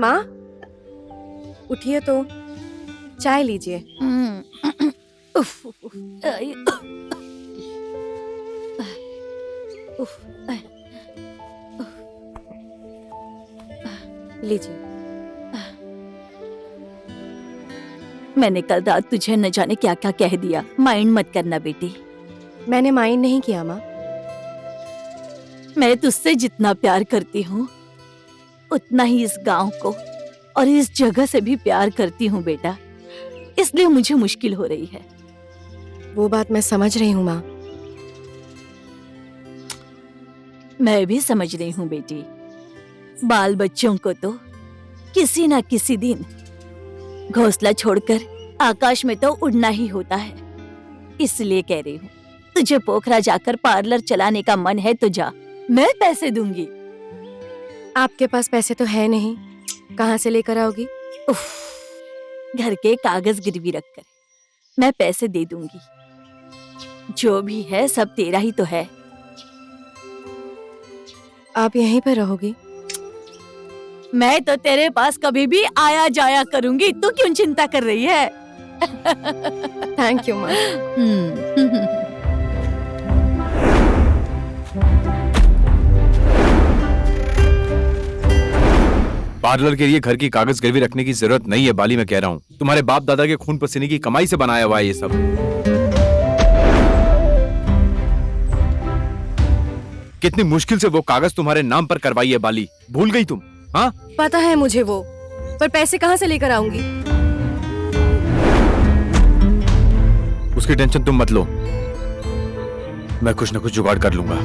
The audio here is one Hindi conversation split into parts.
माँ, उठिए तो, चाय लीजिए। उफ, उफ, आई, उफ, आई, लीजिए। मैंने कल रात तुझे न जाने क्या क्या कह दिया। माइंड मत करना बेटी। मैंने माइंड नहीं किया माँ। मैं तुझसे जितना प्यार करती हूँ उतना ही इस गांव को और इस जगह से भी प्यार करती हूँ बेटा। इसलिए मुझे मुश्किल हो रही है। वो बात मैं समझ रही हूँ माँ। मैं भी समझ रही हूँ बेटी। बाल बच्चों को तो किसी ना किसी दिन घोंसला छोड़कर आकाश में तो उड़ना ही होता है। इसलिए कह रही हूँ, तुझे पोखरा जाकर पार्लर चलाने का मन है तो जा, मैं पैसे दूंगी। आपके पास पैसे तो है नहीं, कहाँ से लेकर आओगी? उफ, घर के कागज गिरवी रखकर मैं पैसे दे दूंगी। जो भी है सब तेरा ही तो है। आप यहीं पर रहोगी? मैं तो तेरे पास कभी भी आया जाया करूंगी, तू क्यों चिंता कर रही है? थैंक यू माँ। पार्लर के लिए घर की कागज गिरवी रखने की जरूरत नहीं है बाली। मैं कह रहा हूँ, तुम्हारे बाप दादा के खून पसीने की कमाई से बनाया हुआ है ये सब। कितनी मुश्किल से वो कागज तुम्हारे नाम पर करवाई है बाली, भूल गई तुम? हाँ, पता है मुझे वो, पर पैसे कहाँ से लेकर आऊंगी? उसकी टेंशन तुम मत लो, मैं कुछ न कुछ जुगाड़ कर लूंगा।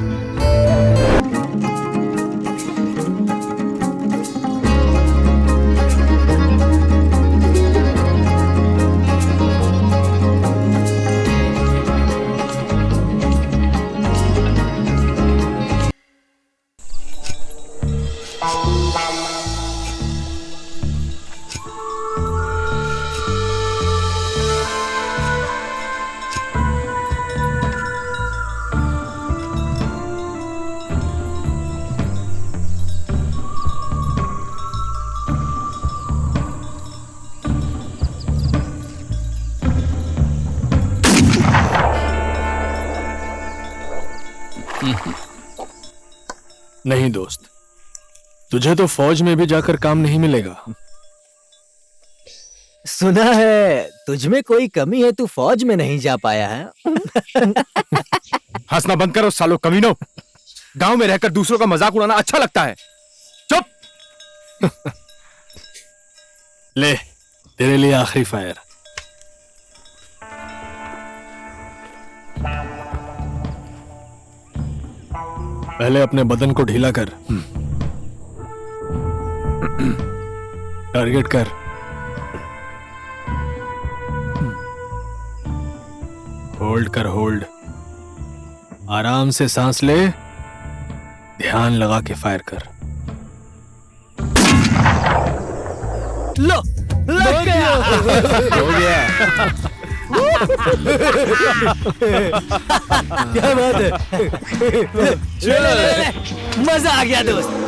नहीं दोस्त, तुझे तो फौज में भी जाकर काम नहीं मिलेगा। सुना है तुझ में कोई कमी है, तू फौज में नहीं जा पाया है। हंसना बंद करो सालो कमीनो। गांव में रहकर दूसरों का मजाक उड़ाना अच्छा लगता है? चुप। ले, तेरे लिए आखिरी फायर। पहले अपने बदन को ढीला कर, टारगेट कर। होल्ड कर, होल्ड। आराम से सांस ले, ध्यान लगा के फायर कर। लो, लग गया। हो गया। क्या बात है। मजा आ गया दोस्त।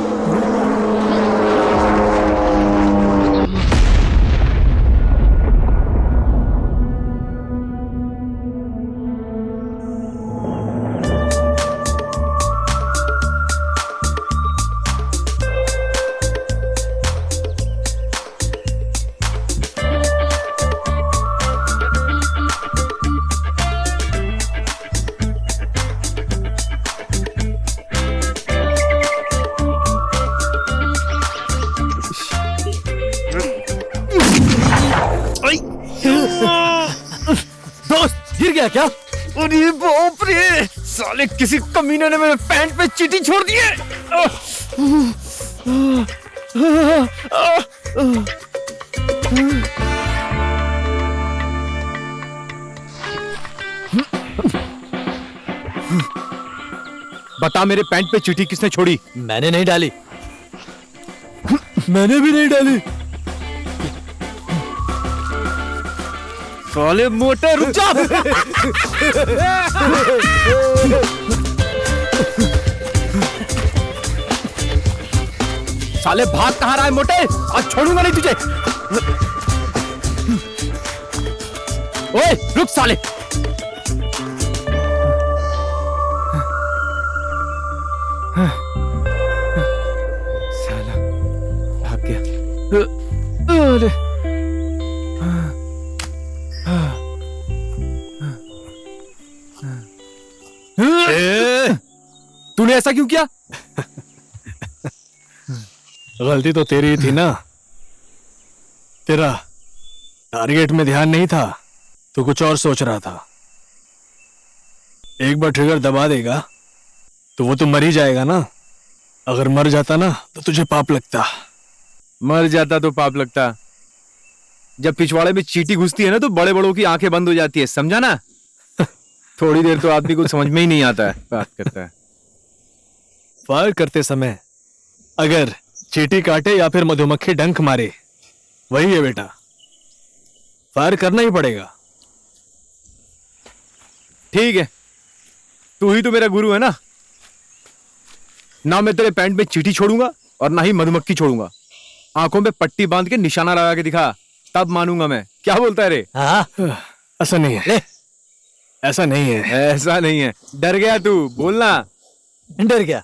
दोस्त गिर गया क्या? अरे बाप रे, साले किसी कमीने ने मेरे पैंट पे चींटी छोड़ दी है। बता, मेरे पैंट पे चींटी किसने छोड़ी? मैंने नहीं डाली। मैंने भी नहीं डाली। साले मोटे, रुक जा। साले भाग कहाँ रहा है मोटे? आज छोड़ूंगा नहीं तुझे। ओए रुक साले। साला भाग गया। अरे तूने ऐसा क्यों किया? गलती तो तेरी ही थी ना। तेरा टारगेट में ध्यान नहीं था, तो कुछ और सोच रहा था। एक बार ट्रिगर दबा देगा तो वो तो मर ही जाएगा ना। अगर मर जाता ना तो तुझे पाप लगता। मर जाता तो पाप लगता। जब पिछवाड़े में चींटी घुसती है ना तो बड़े बड़ों की आंखें बंद हो जाती है, समझा ना? थोड़ी देर तो आदमी को समझ में ही नहीं आता है, बात करता है। फायर करते समय अगर चींटी काटे या फिर मधुमक्खी डंक मारे, वही है बेटा, फायर करना ही पड़ेगा। ठीक है, तू ही तो मेरा गुरु है ना। ना मैं तेरे पैंट में चींटी छोड़ूंगा और ना ही मधुमक्खी छोड़ूंगा। आंखों में पट्टी बांध के निशाना लगा के दिखा, तब मानूंगा मैं। क्या बोलता है रे? हाँ ऐसा नहीं है, ऐसा नहीं है। ऐसा नहीं है। डर गया तू? बोलना। डर गया।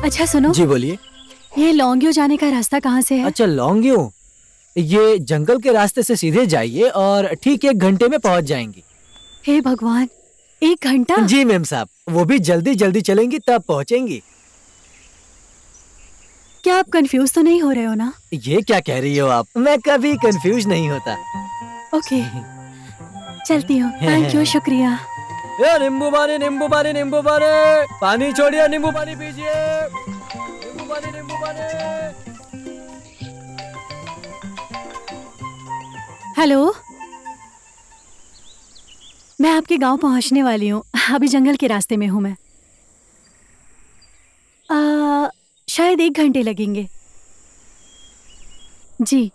अच्छा सुनो, जी बोलिए। ये लौंगियो जाने का रास्ता कहाँ से है? अच्छा लौंगियो, ये जंगल के रास्ते से सीधे जाइए और ठीक 1 घंटे में पहुंच जाएंगी। हे भगवान, 1 घंटा? जी मैम साहब, वो भी जल्दी जल्दी चलेंगी तब पहुंचेंगी। क्या आप कंफ्यूज तो नहीं हो रहे हो ना? ये क्या कह रही हो आप? मैं कभी कंफ्यूज नहीं होता। ओके, चलती हूँ। थैंक यू, शुक्रिया। नींबू पानी नींबू पानी नींबू पानी, पानी छोड़िए, नींबू पानी पीजिए, नींबू पानी नींबू पानी। हेलो, मैं आपके गांव पहुंचने वाली हूँ। अभी जंगल के रास्ते में हूँ मैं। शायद 1 घंटे लगेंगे। जी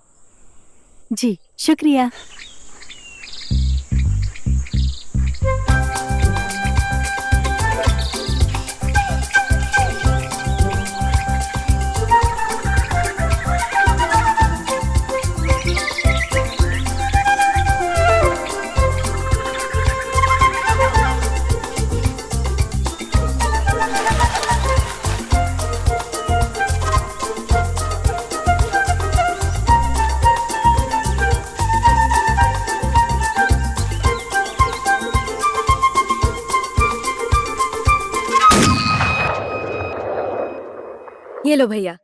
जी, शुक्रिया। ये लो भैया,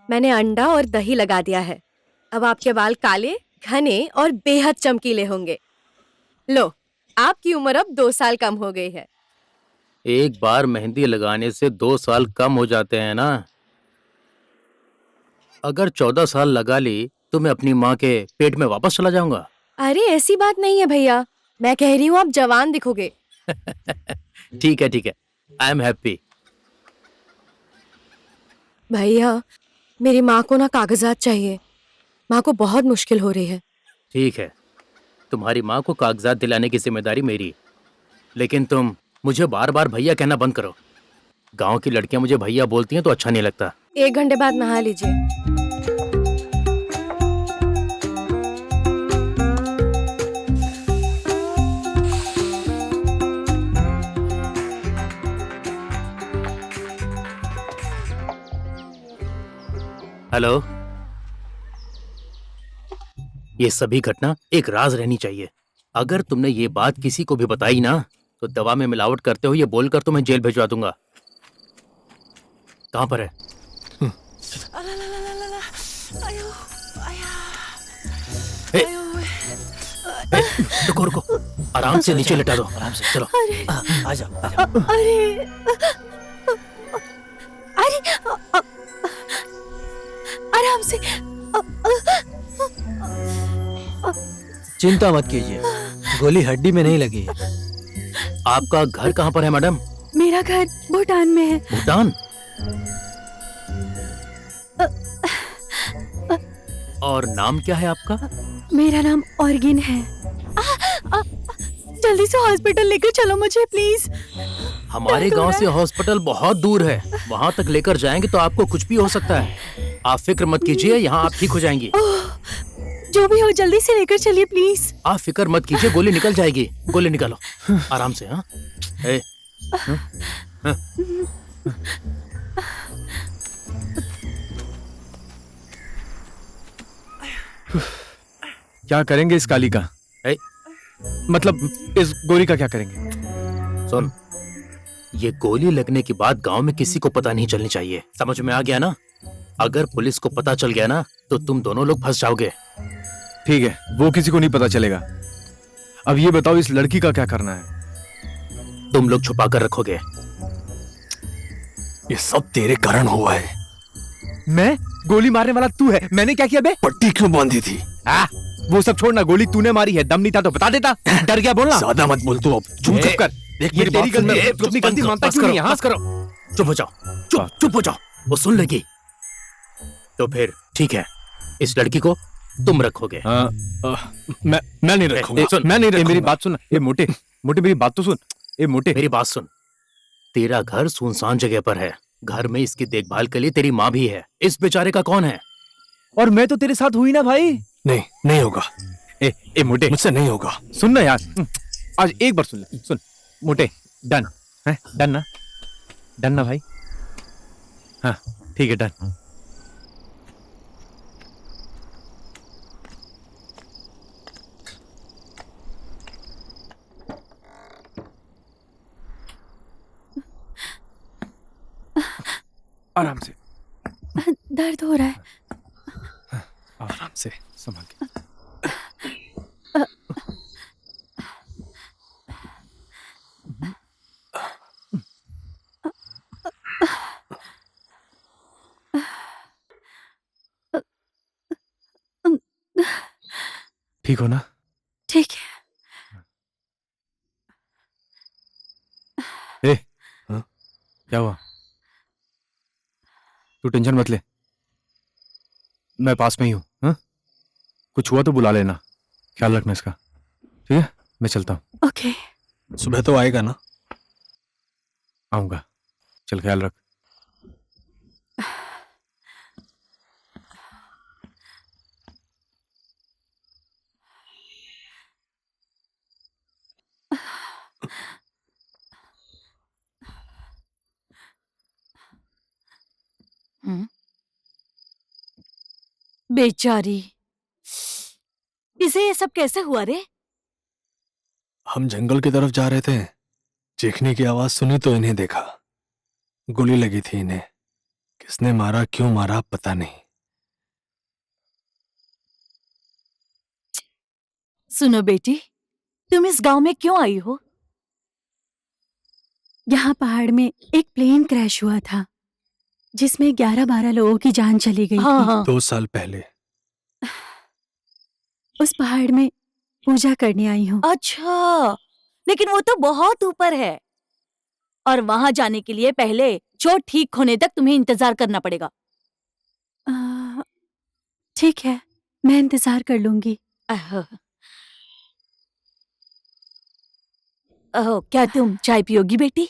मैंने अंडा और दही लगा दिया है। अब आपके बाल काले, घने और बेहद चमकीले होंगे। लो, आपकी उम्र अब 2 साल कम हो गई है। एक बार मेहंदी लगाने से 2 साल कम हो जाते हैं ना। अगर 14 साल लगा ली तो मैं अपनी माँ के पेट में वापस चला जाऊंगा। अरे ऐसी बात नहीं है भैया, मैं कह रही हूँ आप जवान दिखोगे। ठीक है, आई एम हैप्पी। भैया, मेरी माँ को ना कागजात चाहिए। माँ को बहुत मुश्किल हो रही है। ठीक है, तुम्हारी माँ को कागजात दिलाने की जिम्मेदारी मेरी है। लेकिन तुम मुझे बार बार भैया कहना बंद करो। गांव की लड़कियां मुझे भैया बोलती हैं तो अच्छा नहीं लगता। 1 घंटे बाद नहा लीजिए। हेलो, ये सभी घटना एक राज रहनी चाहिए। अगर तुमने ये बात किसी को भी बताई ना तो दवा में मिलावट करते हो ये बोलकर तुम्हें जेल भिजवा दूंगा। कहाँ पर है? ए, ए, रुको रुको, आराम से नीचे लेटा दो। आराम से चलो। आजा अरे अरे आराम से। चिंता मत कीजिए, गोली हड्डी में नहीं लगी है। आपका घर कहाँ पर है मैडम? मेरा घर भूटान में है। भूटान? और नाम क्या है आपका? मेरा नाम ऑर्गिन है। जल्दी से हॉस्पिटल लेकर चलो मुझे प्लीज। हमारे गांव से हॉस्पिटल बहुत दूर है, वहां तक लेकर जाएंगे तो आपको कुछ भी हो सकता है। आप फिक्र मत कीजिए, यहाँ आप ठीक हो जाएंगी। जो भी हो जल्दी से लेकर चलिए प्लीज। आप फिक्र मत कीजिए, गोली निकल जाएगी। गोली निकालो आराम से। हाँ ए, हाँ? क्या करेंगे इस काली का? ए, मतलब इस गोली का क्या करेंगे? सुन, ये गोली लगने की बात गांव में किसी को पता नहीं चलनी चाहिए। समझ में आ गया ना? अगर पुलिस को पता चल गया ना तो तुम दोनों लोग फंस जाओगे। ठीक है, वो किसी को नहीं पता चलेगा। अब ये बताओ इस लड़की का क्या करना है? तुम लोग छुपा कर रखोगे। ये सब तेरे कारण हुआ है। मैं? गोली मारने वाला तू है? मैंने क्या किया बे? पट्टी क्यों बांधी थी? वो सब छोड़ना, गोली तूने मारी है, दम नहीं था तो बता देता। डर गया बोलना। ज्यादा मत बोल तू अब। चुप कर। देख ये मेरी तेरी बात सुन। गलती, तू अपनी गलती मानता क्यों नहीं है? हाँ? बस करो, चुप हो जाओ। चुप चुप हो जाओ, वो सुन लेगी। तो फिर ठीक है, इस लड़की को तुम रखोगे। मैं नहीं रखूंगा। सुन, मैं नहीं ए, मेरी रखूंगा। बात सुन। ए मोटे मोटे, मेरी बात तो सुन। ए मोटे, मेरी बात सुन। तेरा घर सुनसान जगह पर है, घर में इसकी देखभाल के लिए तेरी माँ भी है। इस बेचारे का कौन है? और मैं तो तेरे साथ हुई ना भाई। नहीं होगा। ए मोटे, मुझसे नहीं होगा। सुन ना यार, आज एक बार सुन ले। सुन मोटे, डन है? डन ना? डन ना भाई? हाँ ठीक है, डन। आराम से, दर्द हो रहा है। आराम से, संभाल के। ठीक हो ना? ठीक है। ए, हाँ? क्या हुआ? तू टेंशन मत ले, मैं पास में ही हूँ। हाँ? कुछ हुआ तो बुला लेना, ख्याल रखना इसका। ठीक है, मैं चलता हूँ। ओके। सुबह तो आएगा ना? आऊंगा, चल ख्याल रख। बेचारी, इसे ये सब कैसे हुआ रे? हम जंगल की तरफ जा रहे थे, चीखने की आवाज सुनी तो इन्हें देखा। गोली लगी थी इन्हें। किसने मारा, क्यों मारा, पता नहीं। सुनो बेटी, तुम इस गांव में क्यों आई हो? यहाँ पहाड़ में एक प्लेन क्रैश हुआ था जिसमें 11-12 लोगों की जान चली गई हाँ थी। हाँ। 2 साल पहले। उस पहाड़ में पूजा करने आई हूँ। अच्छा, लेकिन वो तो बहुत ऊपर है और वहां जाने के लिए पहले चोट ठीक होने तक तुम्हें इंतजार करना पड़ेगा। ठीक है, मैं इंतजार कर लूंगी। अह, क्या तुम चाय पियोगी बेटी?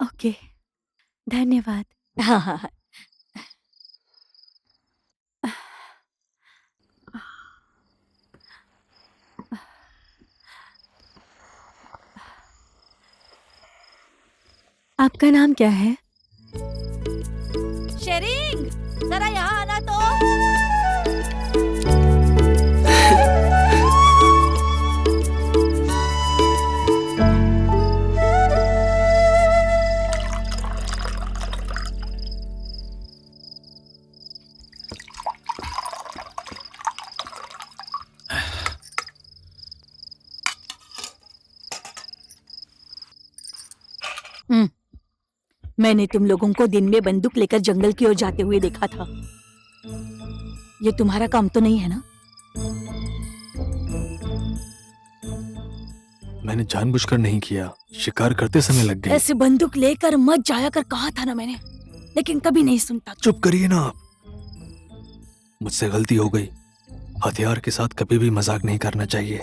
ओके, धन्यवाद। हाँ हाँ हाँ। आपका नाम क्या है? शेरिंग, जरा यहाँ आना तो। मैंने तुम लोगों को दिन में बंदूक लेकर जंगल की ओर जाते हुए देखा था। ये तुम्हारा काम तो नहीं है ना? मैंने जानबूझकर नहीं किया, शिकार करते समय लग गई। ऐसे बंदूक लेकर मत जाया कर कहा था ना मैंने, लेकिन कभी नहीं सुनता। चुप करिए ना आप। मुझसे गलती हो गई। हथियार के साथ कभी भी मजाक नहीं करना चाहिए।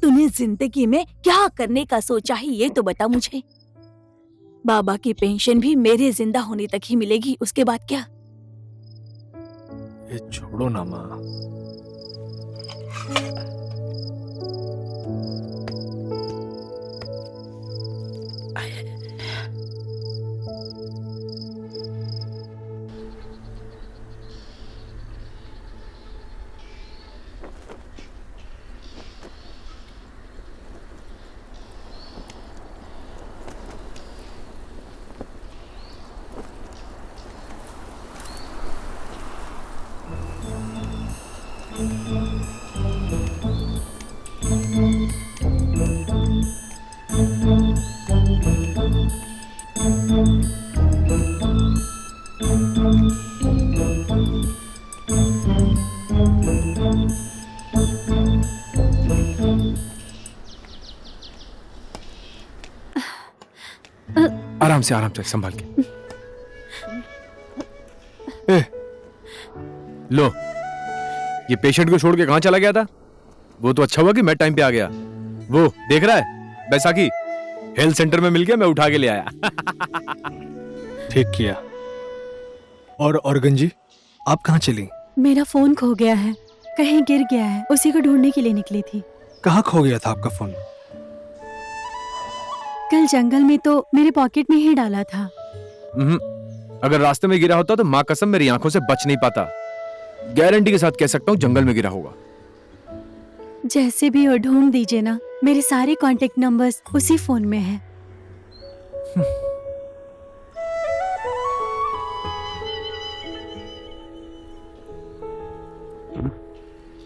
तूने जिंदगी में क्या करने का सोचा है ये तो बता मुझे। बाबा की पेंशन भी मेरे जिंदा होने तक ही मिलेगी, उसके बाद क्या? ये छोड़ो ना माँ। आराम से संभाल के। ए, लो, ये पेशेंट को छोड़ के कहां चला गया था? वो तो अच्छा हुआ कि मैं टाइम पे आ गया। वो देख रहा है, बैसाखी हेल्थ सेंटर में मिल गया, मैं उठा के ले आया। ठीक किया। और ऑर्गन जी, आप कहाँ चली? मेरा फोन खो गया है, कहीं गिर गया है, उसी को ढूंढने के लिए निकली थी। कहाँ खो गया था आपका फोन? कल जंगल में तो मेरे पॉकेट में ही डाला था। अगर रास्ते में गिरा होता तो माँ कसम मेरी आंखों से बच नहीं पाता। गारंटी के साथ कह सकता हूँ जंगल में गिरा होगा। जैसे भी हो ढूंढ दीजिए ना, मेरे सारे कांटेक्ट नंबर्स उसी फोन में हैं।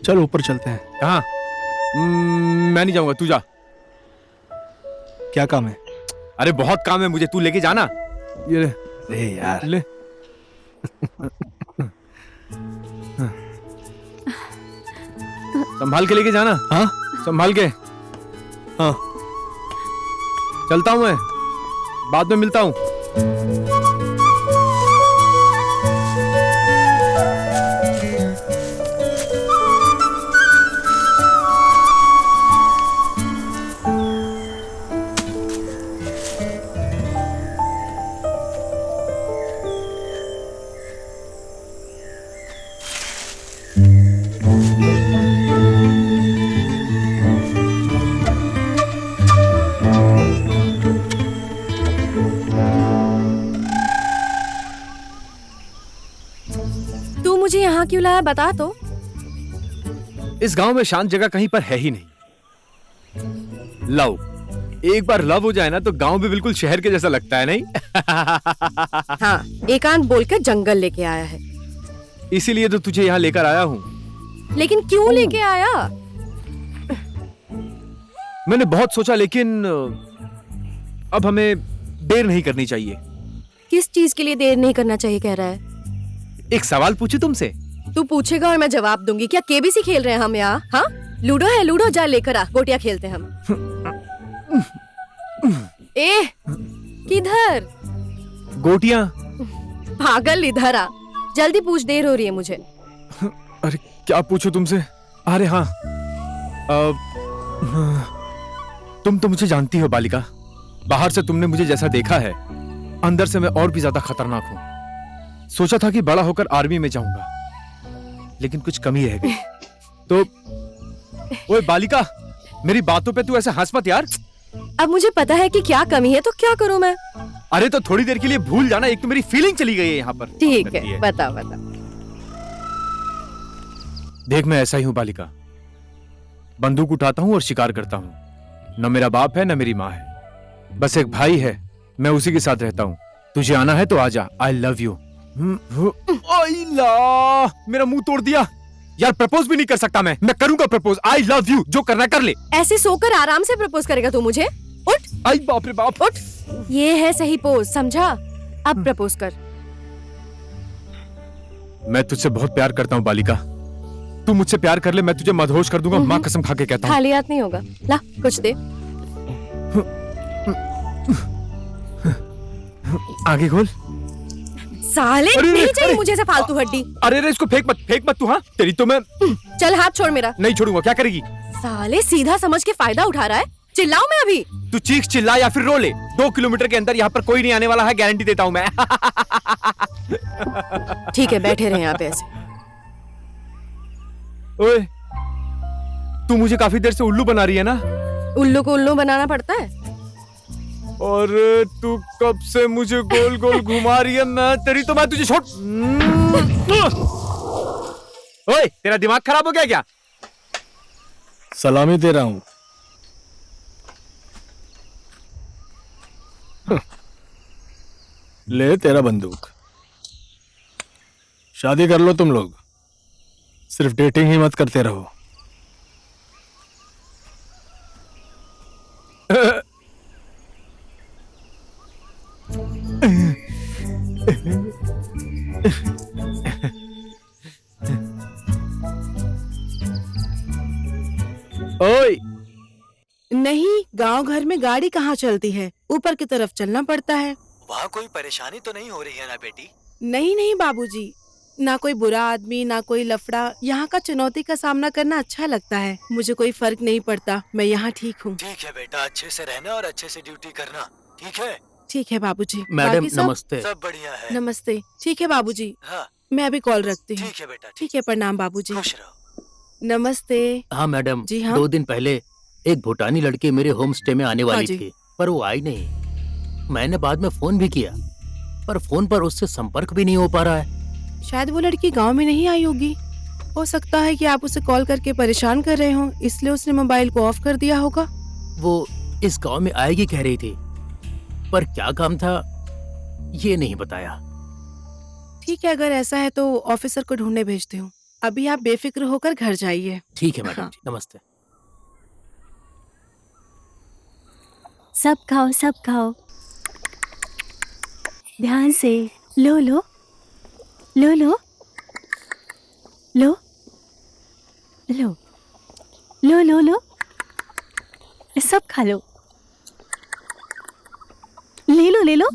चलो ऊपर चलते हैं। कहाँ? मैं नहीं जाऊंगा, तू जा। क्या काम है? अरे बहुत काम है मुझे, तू लेके जाना। ये ले। अरे यार ले। संभाल के लेके जाना। हाँ संभाल के। हाँ चलता हूँ मैं, बाद में मिलता हूँ। तू मुझे यहाँ क्यों लाया, बता तो। इस गांव में शांत जगह कहीं पर है ही नहीं। लव, एक बार लव हो जाए ना तो गांव भी बिल्कुल शहर के जैसा लगता है, नहीं? हाँ, एकांत बोलकर जंगल लेके आया है। इसीलिए तो तुझे यहाँ लेकर आया हूँ। लेकिन क्यों लेके आया? मैंने बहुत सोचा, लेकिन अब हमें देर नहीं करनी चाहिए। किस चीज के लिए देर नहीं करना चाहिए कह रहा है? एक सवाल पूछूं तुमसे? तू पूछेगा और मैं जवाब दूंगी। क्या केबीसी खेल रहे हैं हम यहाँ? हाँ, लूडो है, लूडो जा लेकर आ, गोटियां खेलते हैं हम। ए, किधर? गोटियां। पागल, इधर आ, जल्दी पूछ, देर हो रही है मुझे। अरे क्या पूछूं तुमसे? अरे हाँ, तुम तो मुझे जानती हो बालिका। बाहर से तुमने मुझे जैसा देखा है, अंदर से मैं और भी ज्यादा खतरनाक हूँ। सोचा था कि बड़ा होकर आर्मी में जाऊंगा, लेकिन कुछ कमी रह गई। तो ओए बालिका, मेरी बातों पे तू ऐसे हंस मत यार। अब मुझे पता है कि क्या कमी है, तो क्या करूं मैं? अरे तो थोड़ी देर के लिए भूल जाना, एक तो मेरी फीलिंग चली गई है यहाँ पर। ठीक है, बता बता। देख, मैं ऐसा ही हूँ बालिका। बंदूक उठाता हूँ और शिकार करता हूँ। न मेरा बाप है, न मेरी माँ है, बस एक भाई है, मैं उसी के साथ रहता हूँ। तुझे आना है तो आजा। I love you. मेरा मुंह तोड़ दिया यार। प्रपोज भी नहीं कर सकता मैं करूंगा प्रपोज। आई लव यू, जो करना कर ले। ऐसे सोकर आराम से प्रपोज करेगा तू मुझे? उठ। आई बाप रे बाप। उठ, ये है सही पोज, समझा? अब प्रपोज कर। मैं तुझसे बहुत प्यार करता हूँ बालिका। तू मुझसे प्यार कर ले, मैं तुझे मदहोश कर दूंगा। माँ कसम खा के कहता हूँ। खाली हाथ नहीं होगा, ला कुछ दे। आगे खोल। साले, अरे, नहीं अरे, चाहिए अरे, मुझे ऐसा फालतू हड्डी। अरे इसको फेंक मत तू। हाँ तेरी तो मैं चल हाथ छोड़ मेरा। नहीं छोड़ूंगा। क्या करेगी? साले सीधा समझ के फायदा उठा रहा है। चिल्लाऊं मैं अभी? तू चीख चिल्ला या फिर रो ले, 2 किलोमीटर के अंदर यहाँ पर कोई नहीं आने वाला है, गारंटी देता हूँ मैं। ठीक है, बैठे रहे यहाँ पे ऐसे। ओए, तू मुझे काफी देर से उल्लू बना रही है ना? उल्लू को उल्लू बनाना पड़ता है। और तू कब से मुझे गोल गोल घुमा रही है? मैं तुझे छोड़। ओए, तेरा दिमाग खराब हो गया क्या? सलामी दे रहा हूं। ले तेरा बंदूक। शादी कर लो तुम लोग, सिर्फ डेटिंग ही मत करते रहो। ओए, नहीं, गांव घर में गाड़ी कहाँ चलती है, ऊपर की तरफ चलना पड़ता है। वहाँ कोई परेशानी तो नहीं हो रही है ना बेटी? नहीं नहीं बाबूजी, ना कोई बुरा आदमी, ना कोई लफड़ा। यहाँ का चुनौती का सामना करना अच्छा लगता है। मुझे कोई फर्क नहीं पड़ता, मैं यहाँ ठीक हूँ। ठीक है बेटा, अच्छे से रहना और अच्छे से ड्यूटी करना, ठीक है? ठीक है बाबूजी। मैडम बाकी सब? नमस्ते। सब बढ़िया है। नमस्ते। ठीक है बाबूजी, हाँ मैं अभी कॉल रखती हूँ। ठीक है बेटा, ठीक है, प्रणाम बाबूजी। खुश रहो। नमस्ते। हाँ मैडम, जी हाँ। 2 दिन पहले एक भूटानी लड़की मेरे होम स्टे में आने हाँ वाली जी। थी, पर वो आई नहीं। मैंने बाद में फोन भी किया, पर फोन पर उससे संपर्क भी नहीं हो पा रहा है। शायद वो लड़की गांव में नहीं आई होगी। हो सकता है कि आप उसे कॉल करके परेशान कर रहे हो, इसलिए उसने मोबाइल को ऑफ कर दिया होगा। वो इस गांव में आएगी कह रही थी, पर क्या काम था ये नहीं बताया। ठीक है, अगर ऐसा है तो ऑफिसर को ढूंढने भेजती हूँ। अभी आप बेफिक्र होकर घर जाइए। ठीक है मैडम हाँ। जी, नमस्ते। सब खाओ, सब खाओ, ध्यान से। लो लो लो लो लो लो लो लो लो, सब खा लो। ले लो ले लो।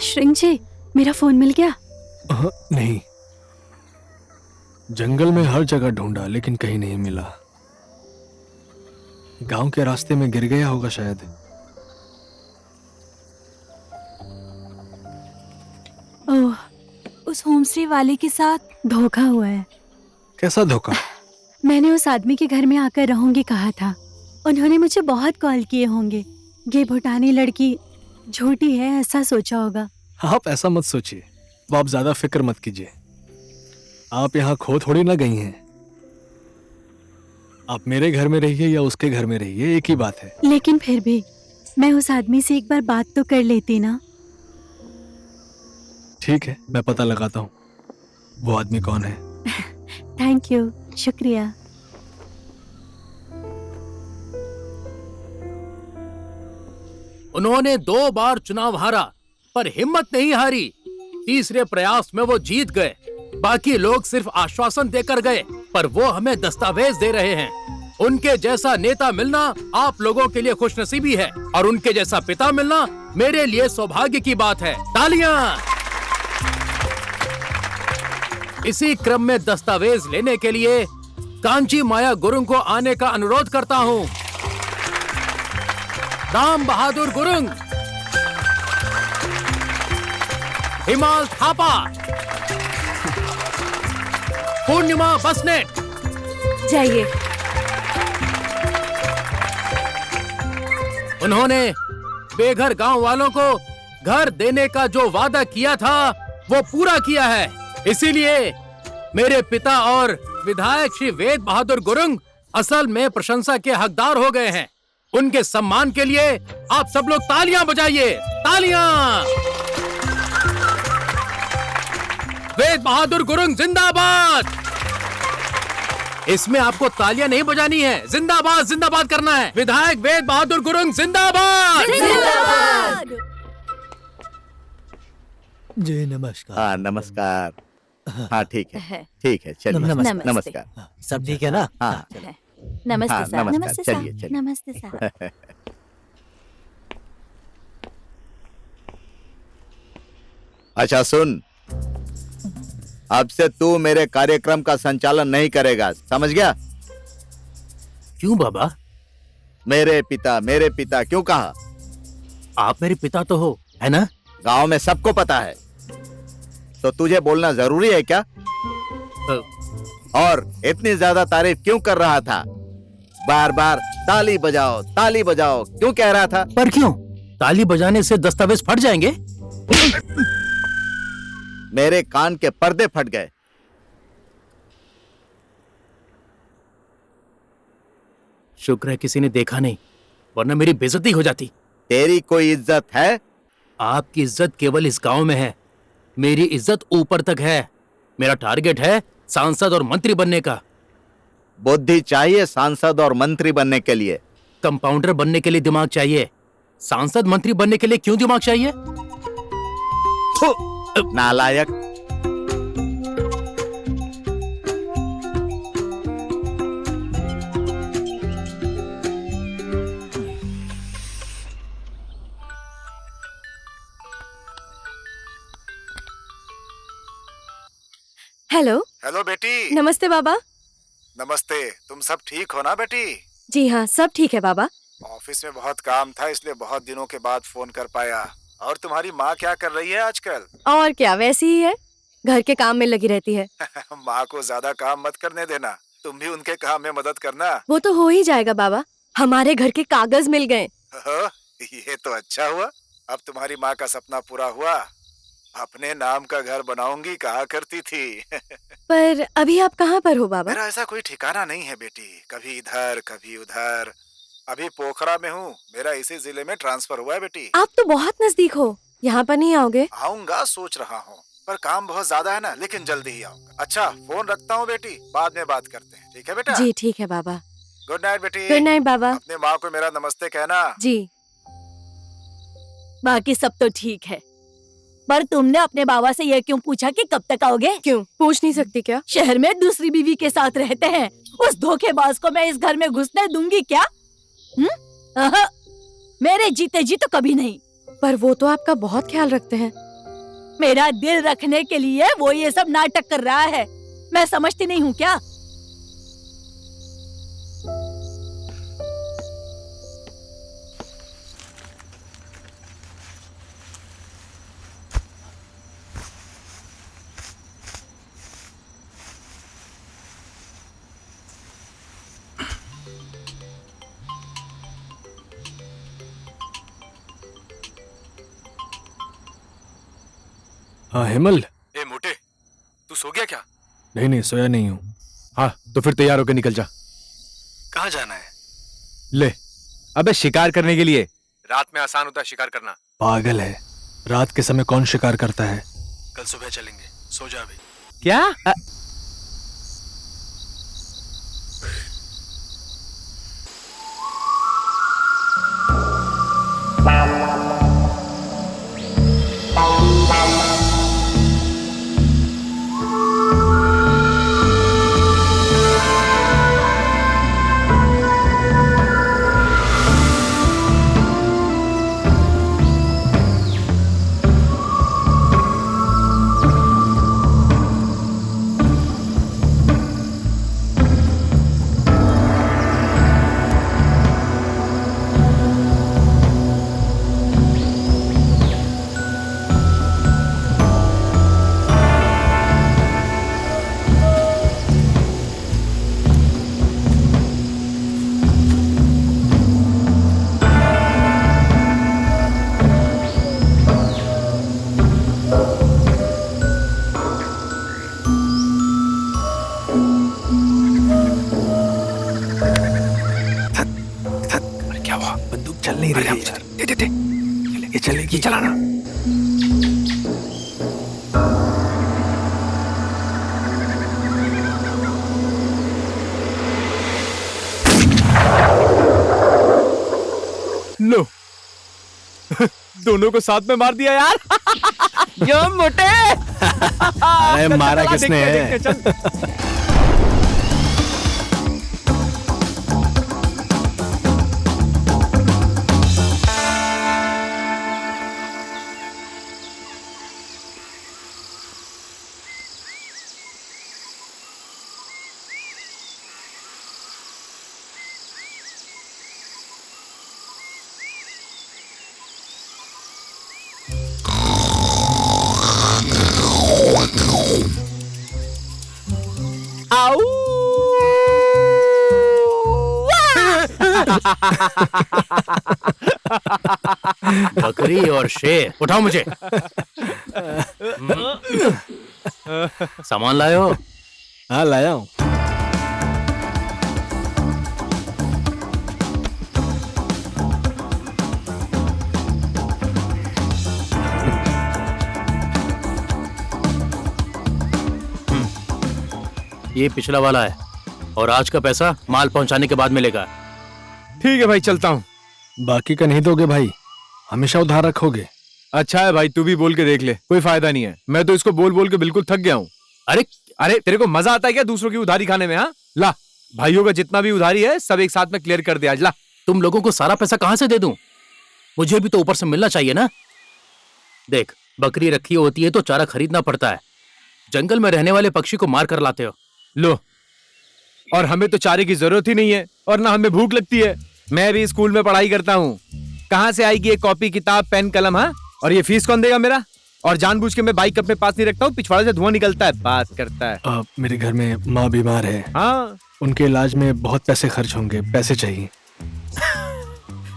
श्रिंग जी, मेरा फोन मिल गया? नहीं, जंगल में हर जगह ढूंढा लेकिन कहीं नहीं मिला। गांव के रास्ते में गिर गया होगा शायद। ओह, उस होमस्टे वाले के साथ धोखा हुआ है। कैसा धोखा? मैंने उस आदमी के घर में आकर रहूंगी कहा था। उन्होंने मुझे बहुत कॉल किए होंगे। ये भूटानी लड़की झूठी है ऐसा सोचा होगा। आप ऐसा मत सोचिए, वो आप ज्यादा फिक्र मत कीजिए। आप यहाँ खो थोड़ी ना गई हैं। आप मेरे घर में रहिए या उसके घर में रहिए, एक ही बात है। लेकिन फिर भी मैं उस आदमी से एक बार बात तो कर लेती ना। ठीक है, मैं पता लगाता हूँ वो आदमी कौन है। थैंक यू, शुक्रिया। उन्होंने 2 बार चुनाव हारा, पर हिम्मत नहीं हारी। तीसरे प्रयास में वो जीत गए। बाकी लोग सिर्फ आश्वासन देकर गए, पर वो हमें दस्तावेज दे रहे हैं। उनके जैसा नेता मिलना आप लोगों के लिए खुशनसीबी है, और उनके जैसा पिता मिलना मेरे लिए सौभाग्य की बात है। तालियां! इसी क्रम में दस्तावेज लेने के लिए कांची माया गुरुंग को आने का अनुरोध करता हूँ। राम बहादुर गुरुंग, हिमाल थापा, पूर्णिमा बसनेट। जाइए। उन्होंने बेघर गांव वालों को घर देने का जो वादा किया था वो पूरा किया है। इसीलिए मेरे पिता और विधायक श्री वेद बहादुर गुरुंग असल में प्रशंसा के हकदार हो गए हैं। उनके सम्मान के लिए आप सब लोग तालियां बजाइए। तालियां! वेद बहादुर गुरुंग जिंदाबाद। इसमें आपको तालियां नहीं बजानी है, जिंदाबाद जिंदाबाद करना है। विधायक वेद बहादुर गुरुंग जिंदाबाद। जिंदाबाद। जी नमस्कार। हाँ नमस्कार। हाँ ठीक है चलिए। नमस्ते। नमस्कार। सब ठीक है ना? हाँ नमस्ते हाँ, साहब। नमस्कार। चलिए, चलिए। नमस्ते साहब। अच्छा सुन, अब से तू मेरे कार्यक्रम का संचालन नहीं करेगा, समझ गया? क्यों बाबा? मेरे पिता क्यों कहा? आप मेरे पिता तो हो, है ना? गांव में सबको पता है, तो तुझे बोलना जरूरी है क्या? और इतनी ज्यादा तारीफ क्यों कर रहा था? बार बार ताली बजाओ क्यों कह रहा था? पर क्यों? ताली बजाने से दस्तावेज फट जाएंगे? मेरे कान के पर्दे फट गए। शुक्र है किसी ने देखा नहीं, वरना मेरी बेइज्जती हो जाती। तेरी कोई इज्जत है? आपकी इज्जत केवल इस गांव में है, मेरी इज्जत ऊपर तक है। मेरा टारगेट है सांसद और मंत्री बनने का। बुद्धि चाहिए सांसद और मंत्री बनने के लिए। कंपाउंडर बनने के लिए दिमाग चाहिए, सांसद मंत्री बनने के लिए क्यों दिमाग चाहिए? नालायक। हेलो। हेलो बेटी। नमस्ते बाबा। नमस्ते। तुम सब ठीक हो ना बेटी? जी हाँ, सब ठीक है बाबा। ऑफिस में बहुत काम था, इसलिए बहुत दिनों के बाद फोन कर पाया। और तुम्हारी माँ क्या कर रही है आजकल? और क्या, वैसी ही है, घर के काम में लगी रहती है। माँ को ज्यादा काम मत करने देना, तुम भी उनके काम में मदद करना। वो तो हो ही जाएगा बाबा, हमारे घर के कागज मिल गए। ये तो अच्छा हुआ, अब तुम्हारी माँ का सपना पूरा हुआ। अपने नाम का घर बनाऊंगी कहा करती थी। पर अभी आप कहाँ पर हो बाबा? मेरा ऐसा कोई ठिकाना नहीं है बेटी, कभी इधर कभी उधर। अभी पोखरा में हूँ, मेरा इसी जिले में ट्रांसफर हुआ है बेटी। आप तो बहुत नजदीक हो, यहाँ पर नहीं आओगे? आऊंगा सोच रहा हूँ, पर काम बहुत ज्यादा है ना, लेकिन जल्दी ही आऊंगा। अच्छा फोन रखता हूँ बेटी, बाद में बात करते हैं, ठीक है बेटा? जी ठीक है बाबा। गुड नाइट बेटी। गुड नाइट बाबा। अपने माँ को मेरा नमस्ते कहना। जी। बाकी सब तो ठीक है, पर तुमने अपने बाबा से यह क्यों पूछा कि कब तक आओगे? क्यों, पूछ नहीं सकती क्या? शहर में दूसरी बीवी के साथ रहते हैं, उस धोखेबाज को मैं इस घर में घुसने दूंगी क्या? मेरे जीते जी तो कभी नहीं। पर वो तो आपका बहुत ख्याल रखते हैं। मेरा दिल रखने के लिए वो ये सब नाटक कर रहा है, मैं समझती नहीं हूँ क्या? हाँ हेमल। ए मोटे, तू सो गया क्या? नहीं सोया नहीं हूँ। हाँ तो फिर तैयार होकर निकल जा। कहाँ जाना है? ले, अबे शिकार करने के लिए। रात में आसान होता है शिकार करना। पागल है, रात के समय कौन शिकार करता है? कल सुबह चलेंगे, सो जा अभी। क्या? ये चलेगी, चलाना। लो दोनों को साथ में मार दिया यार। यो मोटे। अरे चल, मारा चला, किसने देखते, है? देखते, चल। बकरी और शेर, उठाओ मुझे। सामान लाए हो? हाँ लाया हूँ। ये पिछला वाला है और आज का पैसा माल पहुंचाने के बाद मिलेगा। ठीक है भाई, चलता हूँ। बाकी का नहीं दोगे भाई? हमेशा उधार रखोगे? अच्छा है भाई, तू भी बोल के देख ले, कोई फायदा नहीं है। मैं तो इसको बोल बोल के बिल्कुल थक गया हूँ। अरे अरे तेरे को मजा आता है क्या दूसरों की उधारी खाने में? हाँ ला, भाइयों का जितना भी उधारी है सब एक साथ में क्लियर कर दे आज। ला। तुम लोगों को सारा पैसा कहां से दे दूं? मुझे भी तो ऊपर से मिलना चाहिए ना। देख, बकरी रखी होती है तो चारा खरीदना पड़ता है। जंगल में रहने वाले पक्षी को मार कर लाते हो। लो, और हमें तो चारे की जरूरत ही नहीं है और ना हमें भूख लगती है। मैं भी स्कूल में पढ़ाई करता हूँ, कहाँ से आएगी एक कॉपी किताब पेन कलम? हाँ, और ये फीस कौन देगा मेरा? और जानबूझ के मैं बाइक अपने पास नहीं रखता हूँ, पिछवाड़े से धुआं निकलता है। बात करता है। मेरे घर में माँ बीमार है। हाँ, उनके इलाज में बहुत पैसे खर्च होंगे, पैसे चाहिए।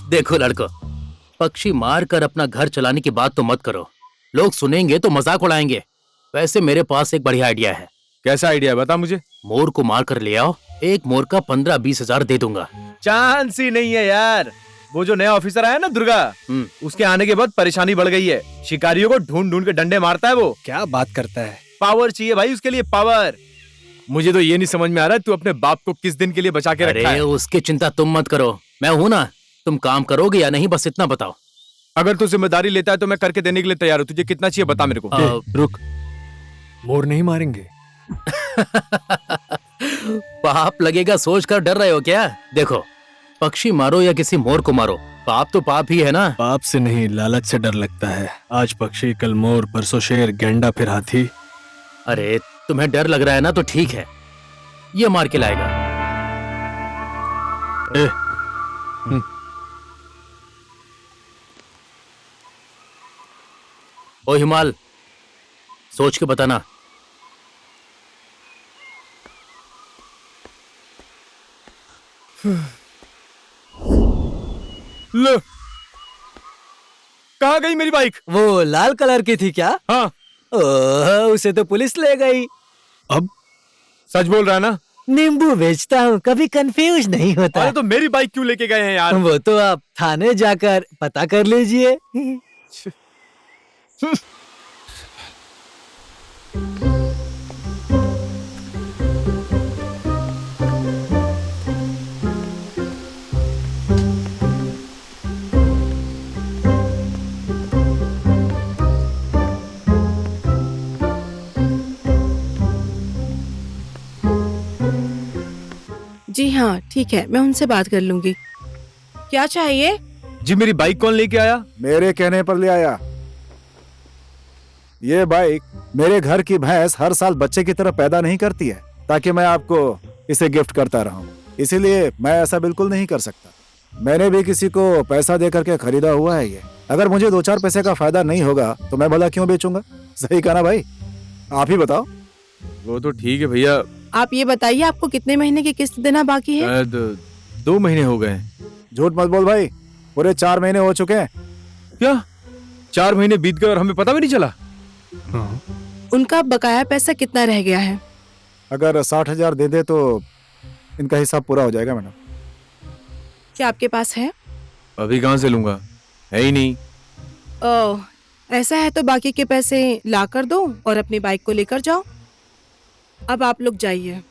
देखो लड़को, पक्षी मार कर अपना घर चलाने की बात तो मत करो, लोग सुनेंगे तो मजाक उड़ाएंगे। वैसे मेरे पास एक बढ़िया आइडिया है। कैसा आइडिया है बता मुझे। मोर को मार कर ले आओ, एक मोर का 15-20 हजार दे दूंगा। चांस ही नहीं है यार। वो जो नया ऑफिसर आया ना दुर्गा, उसके आने के बाद परेशानी बढ़ गई है। शिकारियों को ढूंढ ढूंढ के डंडे मारता है वो। क्या बात करता है? पावर चाहिए भाई उसके लिए, पावर। मुझे तो ये नहीं समझ में आ रहा है तू अपने बाप को किस दिन के लिए बचा के रखा है। उसकी चिंता तुम मत करो, मैं हूं ना। तुम काम करोगे या नहीं, बस इतना बताओ। अगर तू जिम्मेदारी लेता है तो मैं करके देने के लिए तैयार हूँ। तुझे कितना चाहिए बता मेरे को। रुक, मोर नहीं मारेंगे। पाप लगेगा सोच कर डर रहे हो क्या? देखो, पक्षी मारो या किसी मोर को मारो, पाप तो पाप ही है ना। पाप से नहीं, लालच से डर लगता है। आज पक्षी, कल मोर, परसों शेर, गेंडा, फिर हाथी। अरे तुम्हें डर लग रहा है ना, तो ठीक है, ये मार के लाएगा। ओ हिमाल, सोच के बताना। लो, कहाँ गई मेरी बाइक? वो लाल कलर की थी क्या? हाँ। ओह, उसे तो पुलिस ले गई। अब सच बोल रहा है ना? नींबू बेचता हूँ, कभी कंफ्यूज नहीं होता। अरे तो मेरी बाइक क्यों लेके गए हैं यार? वो तो आप थाने जाकर पता कर लीजिए। जी हाँ, ठीक है, मैं उनसे बात कर लूंगी। क्या चाहिए? जी मेरी बाइक कौन लेके आया? मेरे कहने पर ले आया। ये बाइक मेरे घर की भैंस हर साल बच्चे की तरह पैदा नहीं करती है ताकि मैं आपको इसे गिफ्ट करता रहूं। इसीलिए मैं ऐसा बिल्कुल नहीं कर सकता। मैंने भी किसी को पैसा दे करके खरीदा हुआ है ये। अगर मुझे 2-4 पैसे का फायदा नहीं होगा तो मैं भला क्यों बेचूंगा? सही कहा ना भाई? आप ही बताओ। वो तो ठीक है भैया। आप ये बताइए, आपको कितने महीने की किस्त देना बाकी है? 2 महीने हो गए। झूठ मत बोल भाई, पूरे 4 महीने हो चुके हैं। क्या 4 महीने बीत गए और हमें पता भी नहीं चला? हाँ। उनका बकाया पैसा कितना रह गया है? अगर 60,000 दे दे तो इनका हिसाब पूरा हो जाएगा मैडम। क्या आपके पास है? अभी कहाँ से लूंगा, है ही नहीं। ओह, ऐसा है तो बाकी के पैसे ला कर दो और अपनी बाइक को लेकर जाओ। अब आप लोग जाइए।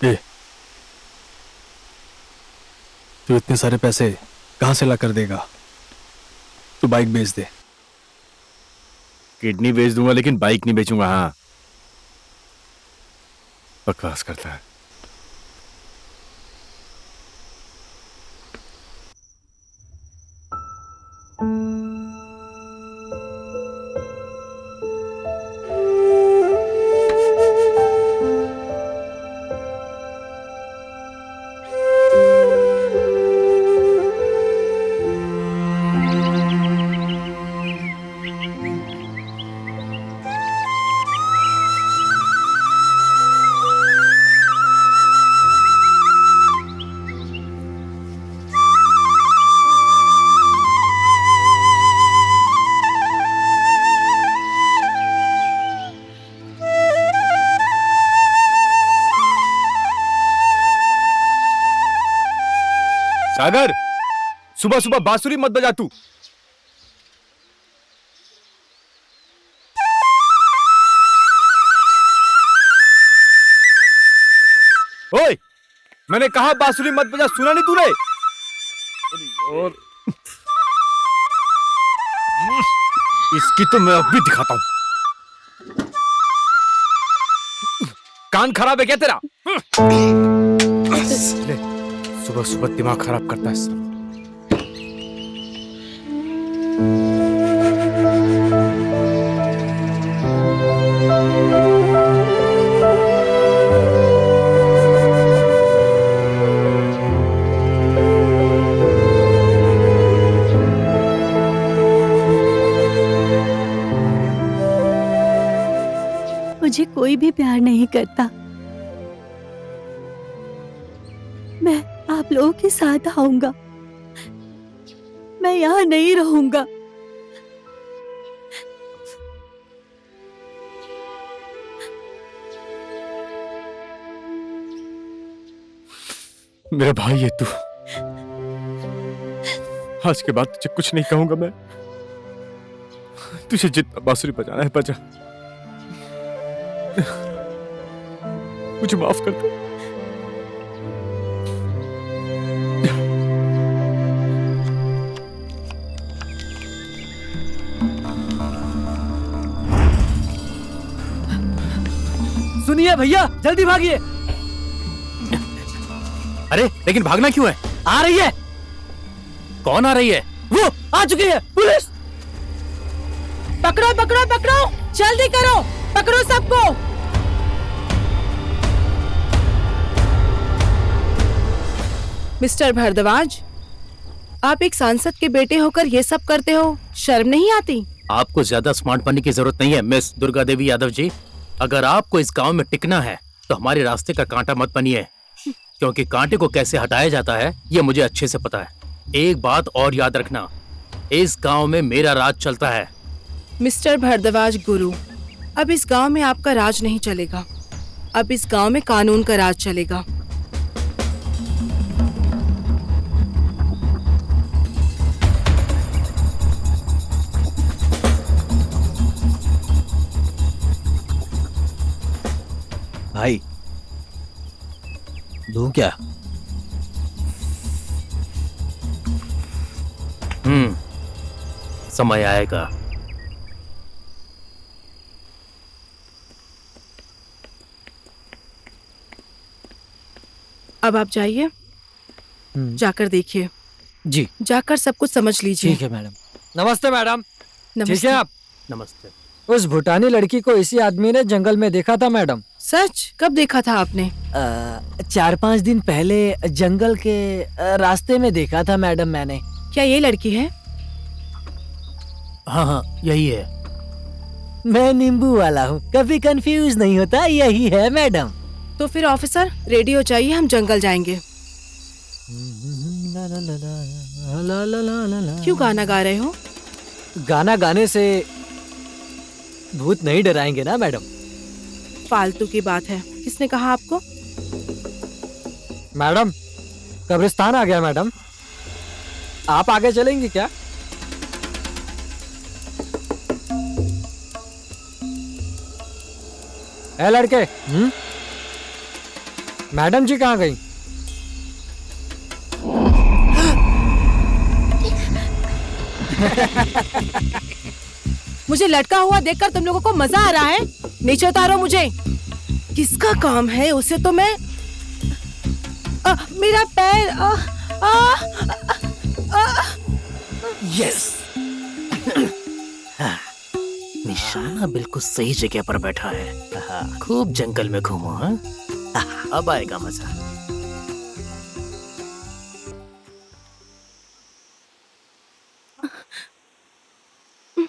ए, तू इतने सारे पैसे कहां से ला कर देगा? तू बाइक बेच दे। किडनी बेच दूंगा लेकिन बाइक नहीं बेचूंगा। हाँ, बकवास करता है। सागर, सुबह सुबह बांसुरी मत बजा तू। ओए, मैंने कहा बांसुरी मत बजा, सुना नहीं तूने? और इसकी तो मैं अब भी दिखाता हूं। कान खराब है क्या तेरा? ले, सुबह सुबह दिमाग खराब करता है सब। मुझे कोई भी प्यार नहीं करता। मैं आप लोगों के साथ आऊंगा, मैं यहाँ नहीं रहूंगा। मेरा भाई है तू। आज के बाद तुझे कुछ नहीं कहूंगा मैं। तुझे जितना बांसुरी बजाना है बजा। मुझे माफ कर दो। सुनिए भैया, जल्दी भागिए। अरे लेकिन भागना क्यों है? आ रही है। कौन आ रही है? वो आ चुकी है, पुलिस। पकड़ो पकड़ो पकड़ो, जल्दी करो, पकड़ो सबको। मिस्टर भारद्वाज, आप एक सांसद के बेटे होकर ये सब करते हो, शर्म नहीं आती? आपको ज्यादा स्मार्ट बनने की जरूरत नहीं है मिस दुर्गा देवी यादव जी। अगर आपको इस गांव में टिकना है तो हमारे रास्ते का कांटा मत बनिए, क्योंकि कांटे को कैसे हटाया जाता है ये मुझे अच्छे से पता है। एक बात और याद रखना, इस गांव में मेरा राज चलता है। मिस्टर भारद्वाज गुरु, अब इस गांव में आपका राज नहीं चलेगा। अब इस गांव में कानून का राज चलेगा। भाई दूं क्या? समय आएगा। अब आप जाइए, जाकर देखिए, जी जाकर सब कुछ समझ लीजिए। ठीक है मैडम। नमस्ते मैडम। ठीक नमस्ते। है आप? नमस्ते। उस भूटानी लड़की को इसी आदमी ने जंगल में देखा था मैडम। सच? कब देखा था आपने? 4-5 दिन पहले जंगल के रास्ते में देखा था मैडम मैंने। क्या ये लड़की है? हाँ हाँ यही है। मैं नींबू वाला हूँ, कभी कंफ्यूज नहीं होता, यही है मैडम। तो फिर ऑफिसर रेडी हो जाइए, हम जंगल जाएंगे। क्यों गाना गा रहे हो? गाना गाने से भूत नहीं डराएंगे ना मैडम? फालतू की बात है, किसने कहा आपको? मैडम कब्रिस्तान आ गया मैडम, आप आगे चलेंगी क्या? ए लड़के, मैडम जी कहाँ गई? मुझे लटका हुआ देखकर तुम लोगों को मजा आ रहा है? नीचे उतारो मुझे। किसका काम है उसे तो मैं मेरा पैर यस। निशाना बिल्कुल सही जगह पर बैठा है। खूब जंगल में घूमो। हाँ, अब आएगा मजा।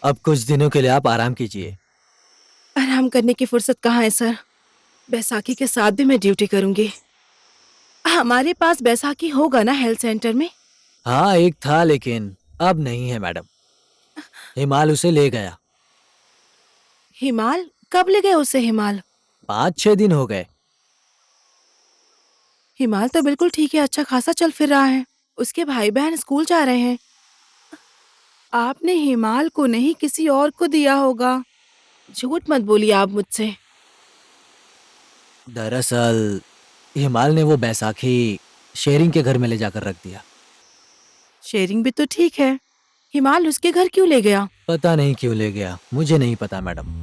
अब कुछ दिनों के लिए आप आराम कीजिए। आराम करने की फुर्सत कहाँ है सर? बैसाखी के साथ भी मैं ड्यूटी करूंगी। हमारे पास बैसाखी होगा ना हेल्थ सेंटर में? हाँ एक था, लेकिन अब नहीं है मैडम। हिमाल उसे ले गया। हिमाल? कब ले गए उसे हिमाल? 5-6 दिन हो गए। हिमाल तो बिल्कुल ठीक है, अच्छा खासा चल फिर रहा है। उसके भाई बहन स्कूल जा रहे हैं। आपने हिमाल को नहीं किसी और को दिया होगा। झूठ मत बोलिए आप मुझसे। दरअसल हिमाल ने वो बैसाखी शेरिंग के घर में ले जाकर रख दिया। शेयरिंग भी तो ठीक है, हिमाल उसके घर क्यों ले गया? पता नहीं क्यों ले गया, मुझे नहीं पता मैडम।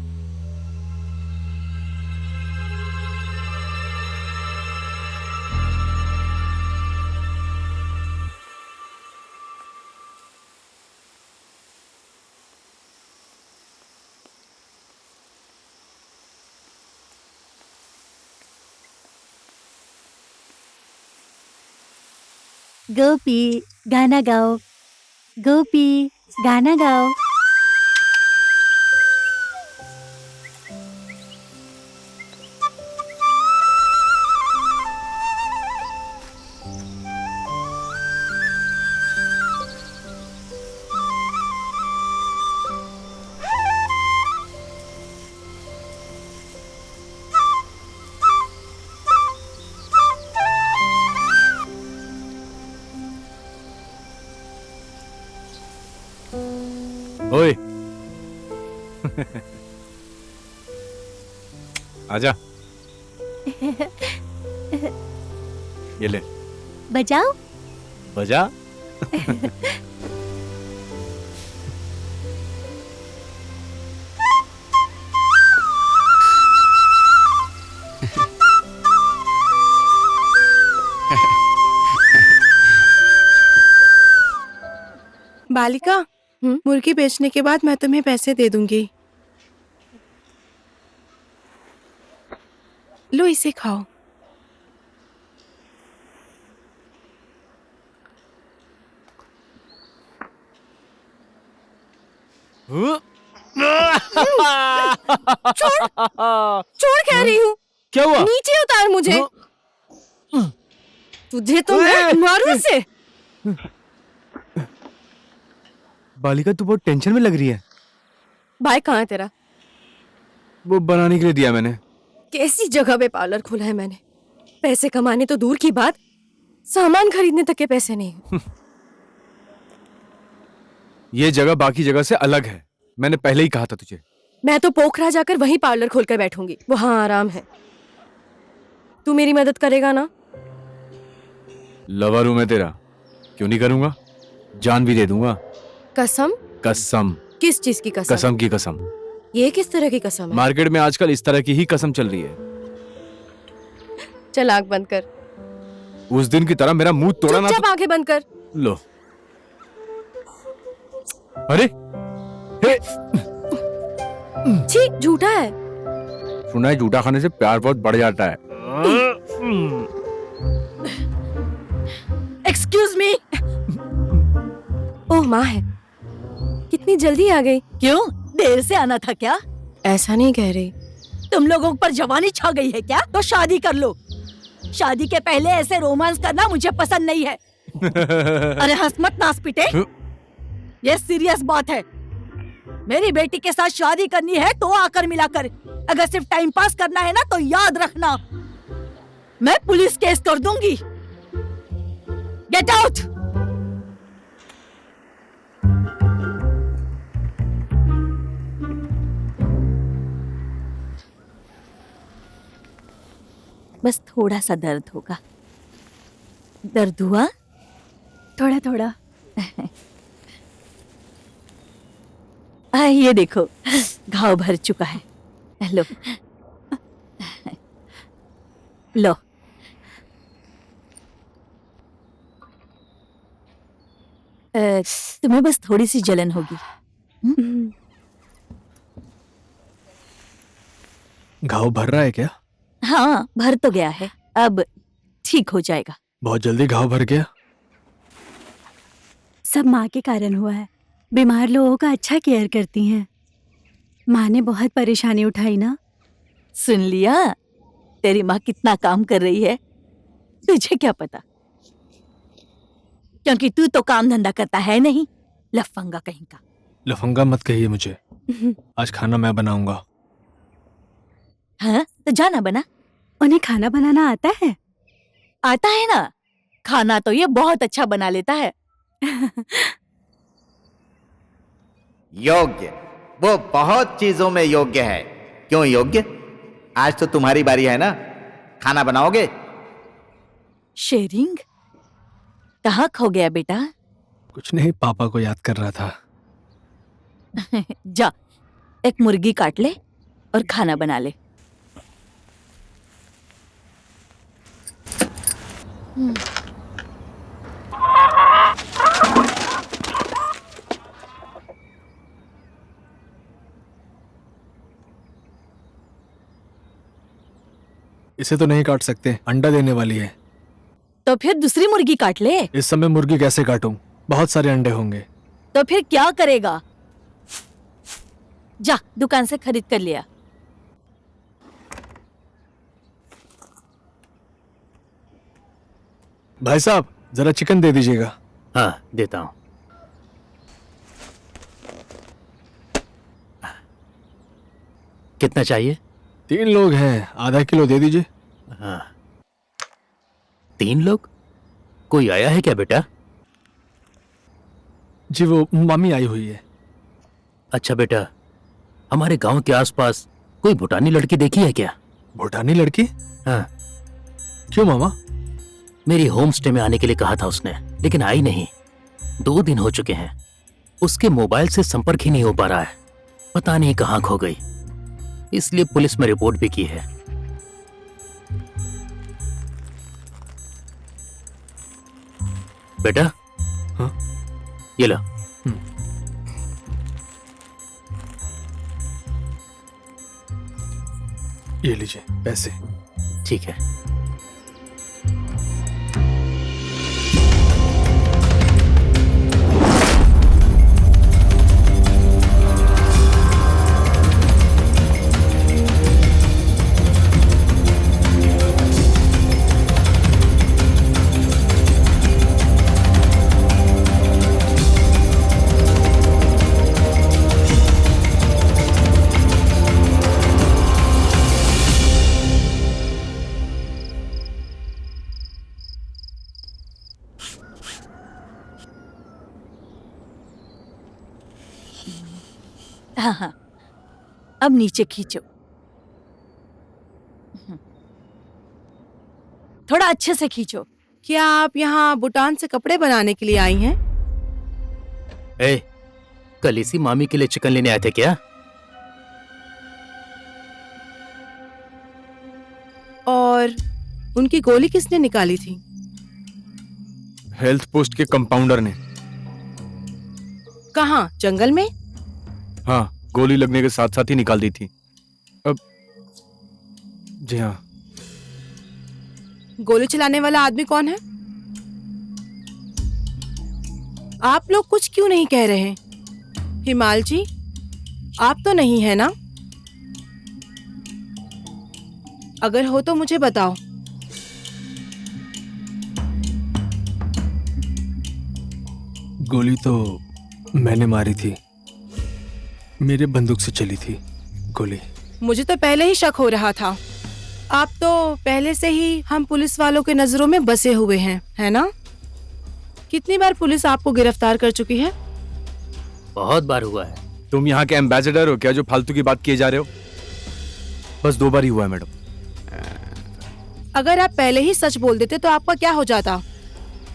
गोपी गाना गाओ, गोपी गाना गाओ। ओए आजा, ये ले बजाओ। बजा। बालिका, मुर्गी बेचने के बाद मैं तुम्हें पैसे दे दूंगी। लो इसे खाओ। छोड़ कह रही हूँ। क्या हुआ? नीचे उतार मुझे। तुझे तो मैं मारूं से। बालिका तू बहुत टेंशन में लग रही है। भाई कहाँ है तेरा? वो बनाने के लिए दिया मैंने। कैसी जगह पे पार्लर खोला है मैंने। पैसे कमाने तो दूर की बात, सामान खरीदने तक के पैसे नहीं। ये जगह बाकी जगह से अलग है, मैंने पहले ही कहा था तुझे। मैं तो पोखरा जाकर वहीं पार्लर खोलकर बैठूंगी, वहां आराम है। तू मेरी मदद करेगा ना? लवर हूं मैं तेरा, क्यों नहीं करूंगा? जान भी दे दूंगा। कसम? कसम। किस चीज की कसम? कसम की कसम। ये किस तरह की कसम है? मार्केट में आजकल इस तरह की ही कसम चल रही है। चल आंख बंद कर। उस दिन की तरह मेरा मुंह तोड़ा ना। चुपचाप आंखें बंद कर। लो। अरे हे। छी, झूठा है। सुना है झूठा खाने से प्यार बहुत बढ़ जाता है। Excuse me. ओह माँ है, कितनी जल्दी आ गई। क्यों, देर से आना था क्या? ऐसा नहीं कह रही। तुम लोगों पर जवानी छा गई है क्या? तो शादी कर लो। शादी के पहले ऐसे रोमांस करना मुझे पसंद नहीं है। अरे हंस मत नास पिटे, ये सीरियस बात है। मेरी बेटी के साथ शादी करनी है तो आकर मिला कर। अगर सिर्फ टाइम पास करना है ना तो याद रखना, मैं पुलिस केस कर दूंगी। Get out. बस थोड़ा सा दर्द होगा। दर्द हुआ? थोड़ा थोड़ा। ये देखो, घाव भर चुका है। लो लो। तुम्हें बस थोड़ी सी जलन होगी। घाव भर रहा है क्या? हाँ, भर तो गया है, अब ठीक हो जाएगा। बहुत जल्दी घाव भर गया। सब माँ के कारण हुआ है। बीमार लोगों का अच्छा केयर करती हैं। माँ ने बहुत परेशानी उठाई ना। सुन लिया? तेरी माँ कितना काम कर रही है, तुझे क्या पता? क्योंकि तू तो काम धंधा करता है नहीं, लफंगा कहीं का। लफंगा मत कहिए मुझे। आज खाना मैं बनाऊंगा। हाँ, तो जाना बना। उन्हें खाना बनाना आता है? आता है ना, खाना तो ये बहुत अच्छा बना लेता है। योग्य, वो बहुत चीजों में योग्य है। क्यों योग्य? आज तो तुम्हारी बारी है ना, खाना बनाओगे? शेरिंग? कहाँ खो गया बेटा? कुछ नहीं, पापा को याद कर रहा था। जा, एक मुर्गी काट ले और खाना बना ले। इसे तो नहीं काट सकते, अंडा देने वाली है। तो फिर दूसरी मुर्गी काट ले। इस समय मुर्गी कैसे काटूं? बहुत सारे अंडे होंगे। तो फिर क्या करेगा? जा, दुकान से खरीद कर लिया। भाई साहब, जरा चिकन दे दीजिएगा। हाँ, देता हूँ। कितना चाहिए? 3 लोग हैं, आधा किलो दे दीजिए। हाँ। 3 लोग? कोई आया है क्या बेटा? जी, वो मामी आई हुई है। अच्छा बेटा, हमारे गांव के आसपास कोई भूटानी लड़की देखी है क्या? भूटानी लड़की? हाँ। क्यों मामा? मेरी होम स्टे में आने के लिए कहा था उसने, लेकिन आई नहीं। 2 दिन हो चुके हैं, उसके मोबाइल से संपर्क ही नहीं हो पा रहा है। पता नहीं कहाँ खो गई, इसलिए पुलिस में रिपोर्ट भी की है। बेटा, हाँ? ये लो। ये लीजिए पैसे। ठीक है। हाँ हाँ, अब नीचे खींचो। थोड़ा अच्छे से खींचो। क्या आप यहाँ भूटान से कपड़े बनाने के लिए आई हैं? ए, कल इसी मामी के लिए चिकन लेने आए थे क्या? और उनकी गोली किसने निकाली थी? हेल्थ पोस्ट के कंपाउंडर ने। कहाँ, जंगल में? हाँ, गोली लगने के साथ साथ ही निकाल दी थी। अब जी हाँ। गोली चलाने वाला आदमी कौन है? आप लोग कुछ क्यों नहीं कह रहे? हिमाल जी, आप तो नहीं है ना? अगर हो तो मुझे बताओ। गोली तो मैंने मारी थी। मेरे बंदूक से चली थी गोली। मुझे तो पहले ही शक हो रहा था। आप तो पहले से ही हम पुलिस वालों के नजरों में बसे हुए हैं, है ना? कितनी बार पुलिस आपको गिरफ्तार कर चुकी है? बहुत बार हुआ है। तुम यहाँ के एम्बेसडर हो क्या जो फालतू की बात किए जा रहे हो? बस 2 बार ही हुआ है मैडम। अगर आप पहले ही सच बोल देते तो आपका क्या हो जाता?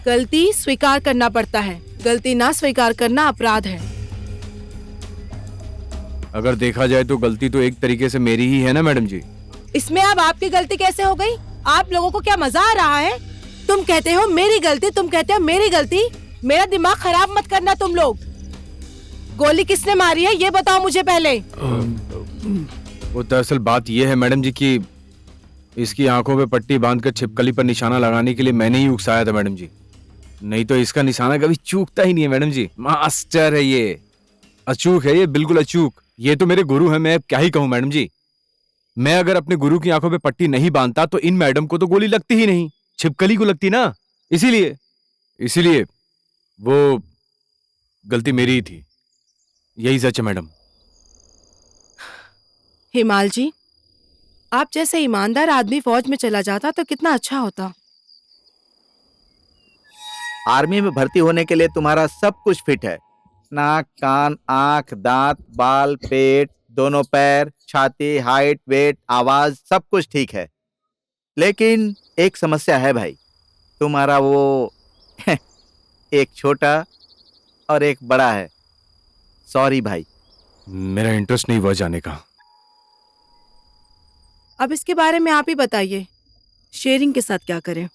गलती स्वीकार करना पड़ता है, गलती ना स्वीकार करना अपराध है। अगर देखा जाए तो गलती तो एक तरीके से मेरी ही है ना मैडम जी। इसमें अब आपकी गलती कैसे हो गई? आप लोगों को क्या मजा आ रहा है? तुम कहते हो मेरी गलती, तुम कहते हो मेरी गलती। मेरा दिमाग खराब मत करना तुम लोग। गोली किसने मारी है ये बताओ मुझे पहले। वो दरअसल बात ये है मैडम जी कि इसकी आंखों पे पट्टी बांधकर छिपकली पर निशाना लगाने के लिए मैंने ही उकसाया था मैडम जी। नहीं तो इसका निशाना कभी चूकता ही नहीं है मैडम जी। मास्टर है ये, अचूक है ये, बिल्कुल अचूक। ये तो मेरे गुरु है, मैं अब क्या ही कहूँ मैडम जी। मैं अगर अपने गुरु की आंखों पे पट्टी नहीं बांधता तो इन मैडम को तो गोली लगती ही नहीं, छिपकली को लगती ना। इसीलिए वो गलती मेरी ही थी। यही सच है मैडम। हिमाल जी, आप जैसे ईमानदार आदमी फौज में चला जाता तो कितना अच्छा होता। आर्मी में भर्ती होने के लिए तुम्हारा सब कुछ फिट है। नाक, कान, आंख, दांत, बाल, पेट, दोनों पैर, छाती, हाइट, वेट, आवाज, सब कुछ ठीक है। लेकिन एक समस्या है भाई, तुम्हारा वो एक छोटा और एक बड़ा है। सॉरी भाई। मेरा इंटरेस्ट नहीं हुआ जाने का। अब इसके बारे में आप ही बताइए, शेरिंग के साथ क्या करें?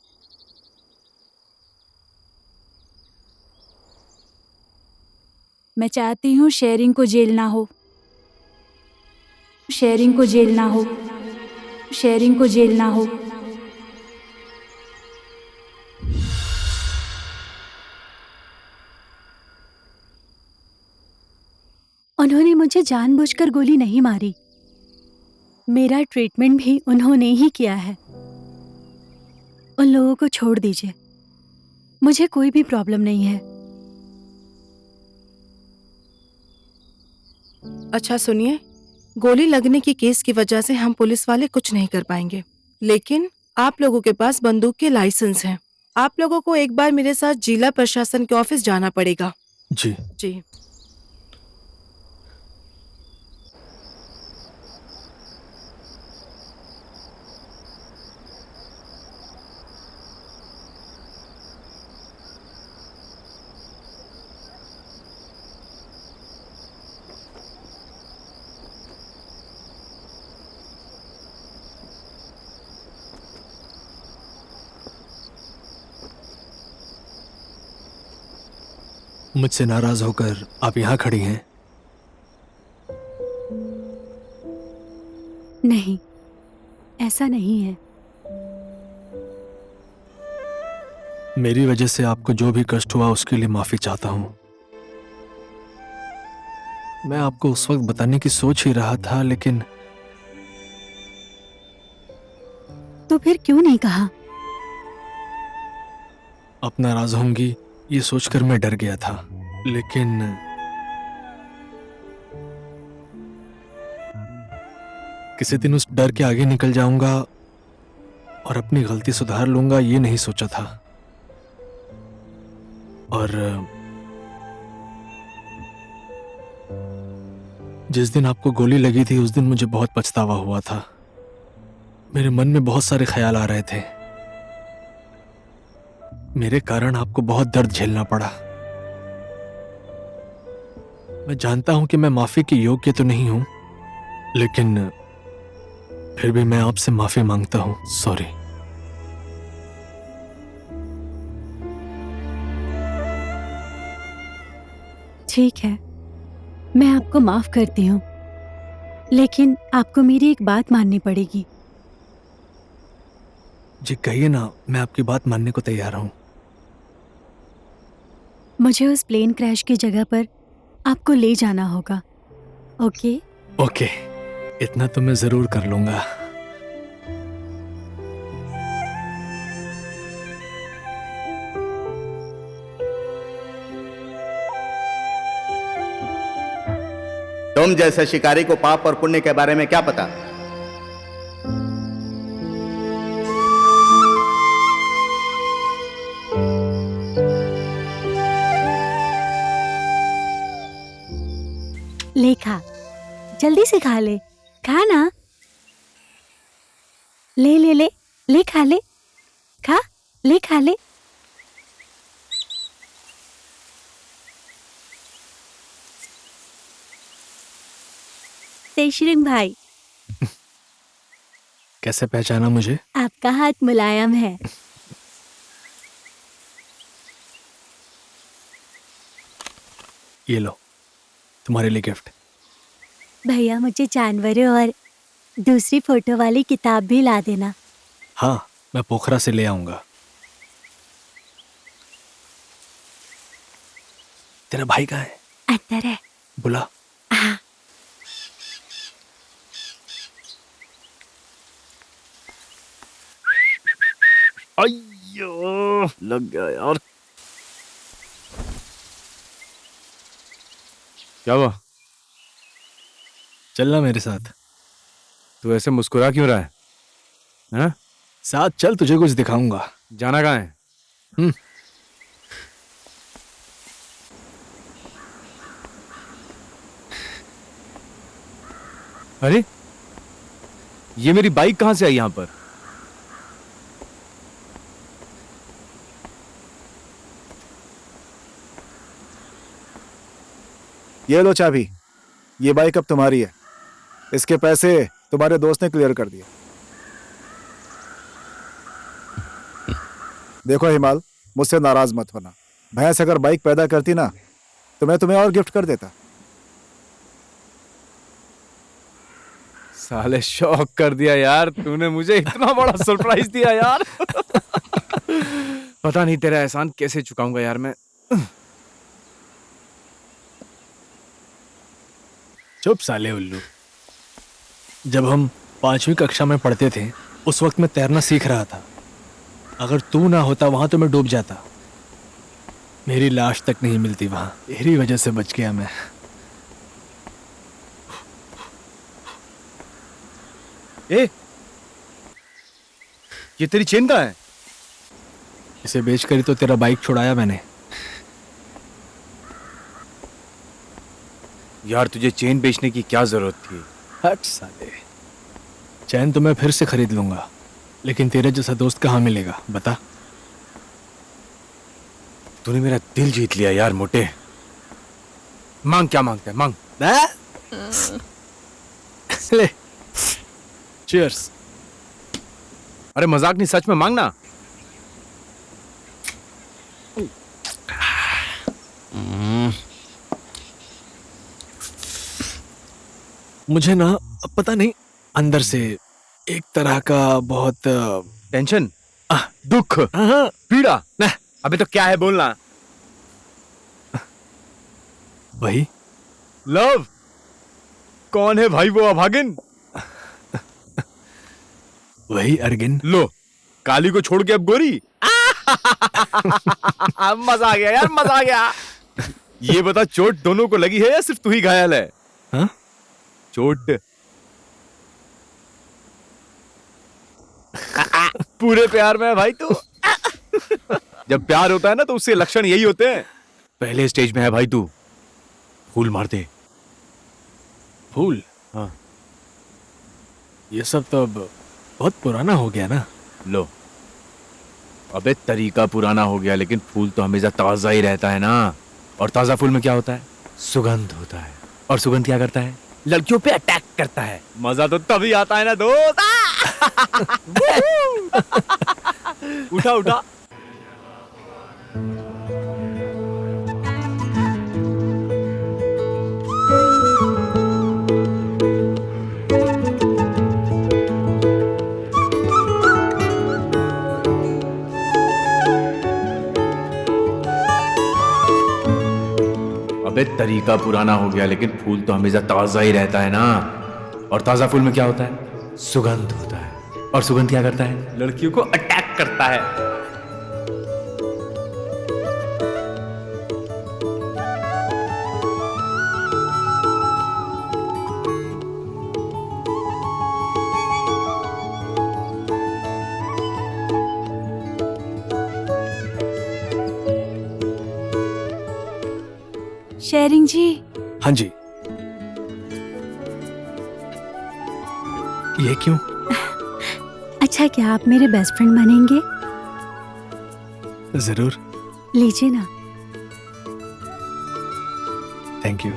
मैं चाहती हूँ शेरिंग को जेल ना हो, शेरिंग को जेल ना हो, शेरिंग को जेल ना हो। उन्होंने मुझे जानबूझकर गोली नहीं मारी। मेरा ट्रीटमेंट भी उन्होंने ही किया है। उन लोगों को छोड़ दीजिए, मुझे कोई भी प्रॉब्लम नहीं है। अच्छा सुनिए, गोली लगने की केस की वजह से हम पुलिस वाले कुछ नहीं कर पाएंगे, लेकिन आप लोगों के पास बंदूक के लाइसेंस हैं। आप लोगों को एक बार मेरे साथ जिला प्रशासन के ऑफिस जाना पड़ेगा। जी। जी। मुझसे नाराज होकर आप यहाँ खड़ी हैं? नहीं, ऐसा नहीं है। मेरी वजह से आपको जो भी कष्ट हुआ उसके लिए माफी चाहता हूँ। मैं आपको उस वक्त बताने की सोच ही रहा था, लेकिन तो फिर क्यों नहीं कहा? आप नाराज होंगी ये सोचकर मैं डर गया था, लेकिन किसी दिन उस डर के आगे निकल जाऊंगा और अपनी गलती सुधार लूंगा, ये नहीं सोचा था। और जिस दिन आपको गोली लगी थी उस दिन मुझे बहुत पछतावा हुआ था। मेरे मन में बहुत सारे ख्याल आ रहे थे। मेरे कारण आपको बहुत दर्द झेलना पड़ा। मैं जानता हूं कि मैं माफी के योग्य तो नहीं हूं, लेकिन फिर भी मैं आपसे माफी मांगता हूं। सॉरी। ठीक है, मैं आपको माफ करती हूँ, लेकिन आपको मेरी एक बात माननी पड़ेगी। जी कहिए ना, मैं आपकी बात मानने को तैयार हूं। मुझे उस प्लेन क्रैश की जगह पर आपको ले जाना होगा। ओके? ओके, इतना तो मैं जरूर कर लूंगा। तुम जैसे शिकारी को पाप और पुण्य के बारे में क्या पता। ले खा, जल्दी से खा ले, खा ना। ले ले ले ले, खा ले, खा ले, खा ले। तेशरिंग भाई, कैसे पहचाना मुझे? आपका हाथ मुलायम है। ये लो, तुम्हारे लिए गिफ्ट। भैया मुझे जानवरों और दूसरी फोटो वाली किताब भी ला देना। हाँ, मैं पोखरा से ले आऊंगा। तेरा भाई कहाँ है? अंदर है। बुला। हाँ। अय्यो, लग गया यार। क्या हुआ? चलना मेरे साथ। तू ऐसे मुस्कुरा क्यों रहा है? हाँ? साथ चल, तुझे कुछ दिखाऊंगा। जाना कहाँ है? अरे, ये मेरी बाइक कहाँ से आई यहाँ पर? ये लो चाबी, ये बाइक अब तुम्हारी है। इसके पैसे तुम्हारे दोस्त ने क्लियर कर दिए। देखो हिमाल, मुझसे नाराज मत होना। भैंस अगर बाइक पैदा करती ना तो मैं तुम्हें और गिफ्ट कर देता। साले शौक कर दिया यार तूने, मुझे इतना बड़ा सरप्राइज दिया यार। पता नहीं तेरा एहसान कैसे चुकाऊंगा यार मैं। चुप साले उल्लू। जब हम 5वीं कक्षा में पढ़ते थे उस वक्त मैं तैरना सीख रहा था। अगर तू ना होता वहां तो मैं डूब जाता। मेरी लाश तक नहीं मिलती वहां। तेरी वजह से बच गया मैं। ए, ये तेरी चेन कहाँ है? इसे बेच कर ही तो तेरा बाइक छुड़ाया मैंने। यार तुझे चेन बेचने की क्या जरूरत थी? हट साले। चैन तो मैं फिर से खरीद लूंगा, लेकिन तेरे जैसा दोस्त कहाँ मिलेगा बता। तूने मेरा दिल जीत लिया यार मोटे। मांग, क्या मांगता है मांग। ले, चीयर्स। अरे मजाक नहीं, सच में मांगना। मुझे ना पता नहीं अंदर से एक तरह का बहुत टेंशन, दुख, पीड़ा। अबे तो क्या है बोलना। वही लव। कौन है भाई वो अभागिन? वही अर्गिन। लो, काली को छोड़ के अब गोरी। मजा आ गया यार, मजा आ गया। ये बता, चोट दोनों को लगी है या सिर्फ तू ही घायल है? हाँ? चोट पूरे प्यार में है भाई तू। जब प्यार होता है ना तो उससे लक्षण यही होते हैं। पहले स्टेज में है भाई तू। फूल मार दे। फूल? हाँ। ये सब तो अब बहुत पुराना हो गया ना। लो, अबे तरीका पुराना हो गया लेकिन फूल तो हमेशा ताजा ही रहता है ना। और ताजा फूल में क्या होता है? सुगंध होता है। और सुगंध क्या करता है? लड़कियों पे अटैक करता है। मजा तो तभी आता है ना दोस्त। उठा उठा। अबे तरीका पुराना हो गया लेकिन फूल तो हमेशा ताजा ही रहता है ना। और ताजा फूल में क्या होता है? सुगंध होता है। और सुगंध क्या करता है? लड़कियों को अटैक करता है। शेरिंग जी, हाँ जी। ये क्यों? अच्छा क्या आप मेरे बेस्ट फ्रेंड बनेंगे? जरूर। लीजिए ना। Thank you.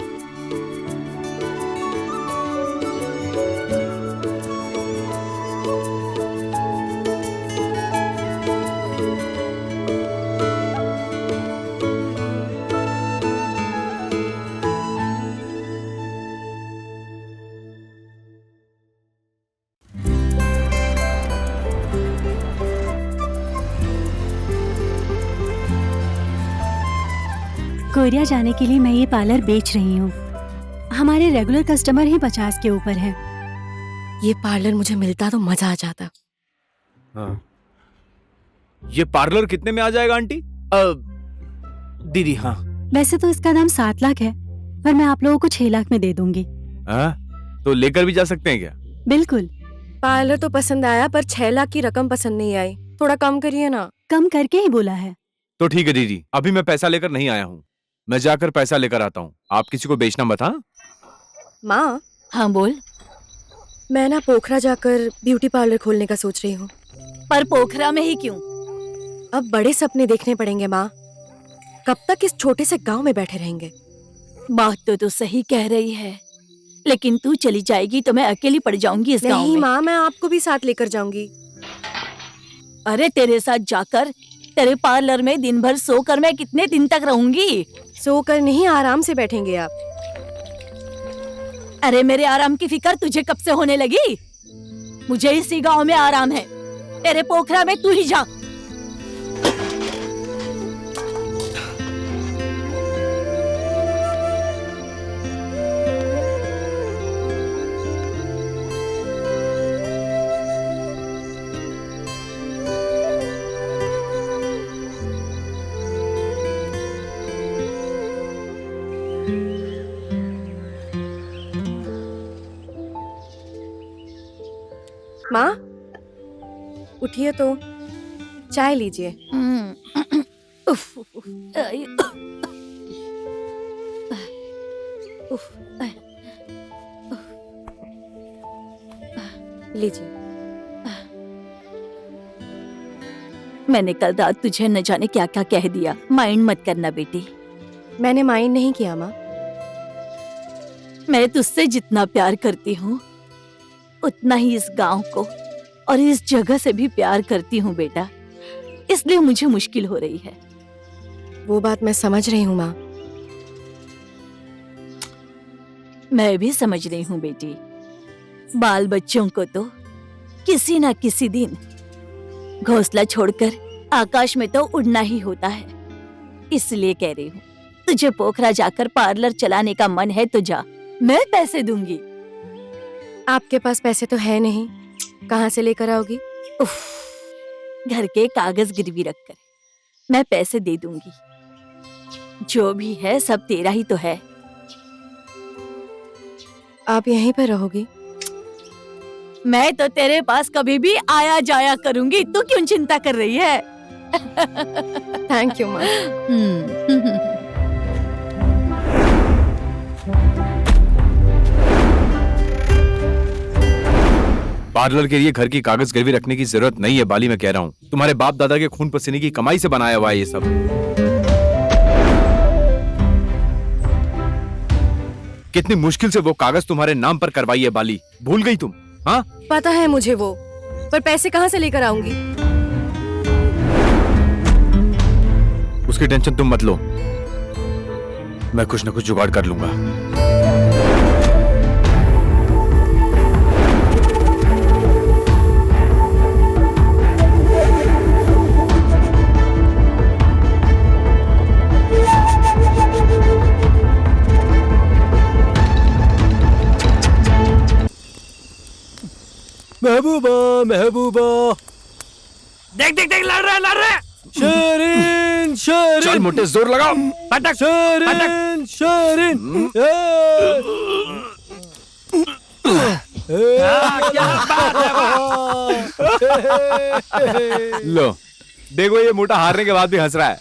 कोरिया जाने के लिए मैं ये पार्लर बेच रही हूँ। हमारे रेगुलर कस्टमर ही 50 के ऊपर है। ये पार्लर मुझे मिलता तो मजा आ जाता। हाँ। ये पार्लर कितने में आ जाएगा आंटी? दीदी हाँ। वैसे तो इसका दाम 7 लाख है, पर मैं आप लोगों को 6 लाख में दे दूंगी। तो लेकर भी जा सकते हैं क्या? बिल्कुल। पार्लर तो पसंद आया, पर 6 लाख की रकम पसंद नहीं आई। थोड़ा कम करिए ना। कम करके ही बोला है। तो ठीक है दीदी, अभी मैं पैसा लेकर नहीं आया हूँ, मैं जाकर पैसा लेकर आता हूँ। आप किसी को बेचना मत। हाँ माँ, हाँ बोल। मैं ना पोखरा जाकर ब्यूटी पार्लर खोलने का सोच रही हूँ। पर पोखरा में ही क्यों? अब बड़े सपने देखने पड़ेंगे माँ। कब तक इस छोटे से गांव में बैठे रहेंगे? बात तो तू सही कह रही है, लेकिन तू चली जाएगी तो मैं अकेली पड़ जाऊंगी इस गांव नहीं में। माँ, मैं आपको भी साथ लेकर जाऊंगी। अरे तेरे साथ जाकर तेरे पार्लर में दिन भर सोकर मैं कितने दिन तक रहूंगी? सोकर नहीं, आराम से बैठेंगे आप। अरे मेरे आराम की फिक्र तुझे कब से होने लगी? मुझे इसी गांव में आराम है, तेरे पोखरा में तू ही जा। माँ उठिए तो, चाय लीजिए। उफ, आई, उफ, लीजिए। मैंने कल रात तुझे न जाने क्या क्या कह दिया। माइंड मत करना बेटी। मैंने माइंड नहीं किया माँ। मैं तुझसे जितना प्यार करती हूँ उतना ही इस गांव को और इस जगह से भी प्यार करती हूँ बेटा, इसलिए मुझे मुश्किल हो रही है। वो बात मैं समझ रही हूँ माँ। मैं भी समझ रही हूँ बेटी। बाल बच्चों को तो किसी ना किसी दिन घोंसला छोड़कर आकाश में तो उड़ना ही होता है। इसलिए कह रही हूँ, तुझे पोखरा जाकर पार्लर चलाने का मन है तो जा, मैं पैसे दूंगी। आपके पास पैसे तो है नहीं, कहाँ से लेकर आओगी? उफ, घर के कागज गिरवी रखकर मैं पैसे दे दूंगी। जो भी है सब तेरा ही तो है। आप यहीं पर रहोगी? मैं तो तेरे पास कभी भी आया जाया करूंगी, तू क्यों चिंता कर रही है? थैंक यू माँ। पार्लर के लिए घर की कागज गिरवी रखने की जरूरत नहीं है बाली, मैं कह रहा हूँ। तुम्हारे बाप दादा के खून पसीने की कमाई से बनाया हुआ है ये सब। कितनी मुश्किल से वो कागज तुम्हारे नाम पर करवाई है बाली, भूल गई तुम? हाँ पता है मुझे वो, पर पैसे कहाँ से लेकर आऊंगी? उसकी टेंशन तुम मत लो, मैं कुछ न कुछ जुगाड़ कर लूंगा। महबूबा महबूबा, देख देख देख, लड़ रहा है। शरीन शरीन, चल मोटे, जोर लगाओ। पटक शरीन शरीन। क्या बात है? लो देखो, ये मोटा हारने के बाद भी हंस रहा है।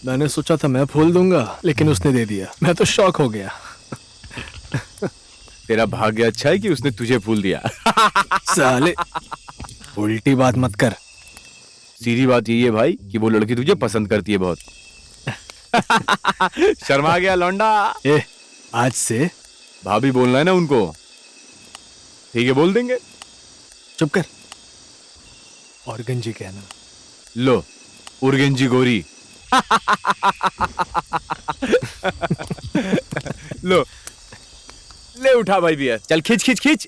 मैंने सोचा था मैं फूल दूंगा, लेकिन उसने दे दिया। मैं तो शॉक हो गया। तेरा भाग्य अच्छा है कि उसने तुझे फूल दिया। साले, उल्टी बात मत कर। सीधी बात यही है भाई कि वो लड़की तुझे पसंद करती है बहुत। शर्मा गया लौंडा। ए, आज से भाभी बोलना है ना उनको। ठीक है, बोल देंगे। चुप कर। और गंजी कहना। लो, उर्गेंजी गोरी। लो, ले उठा भाई बियर। चल खींच खींच खींच।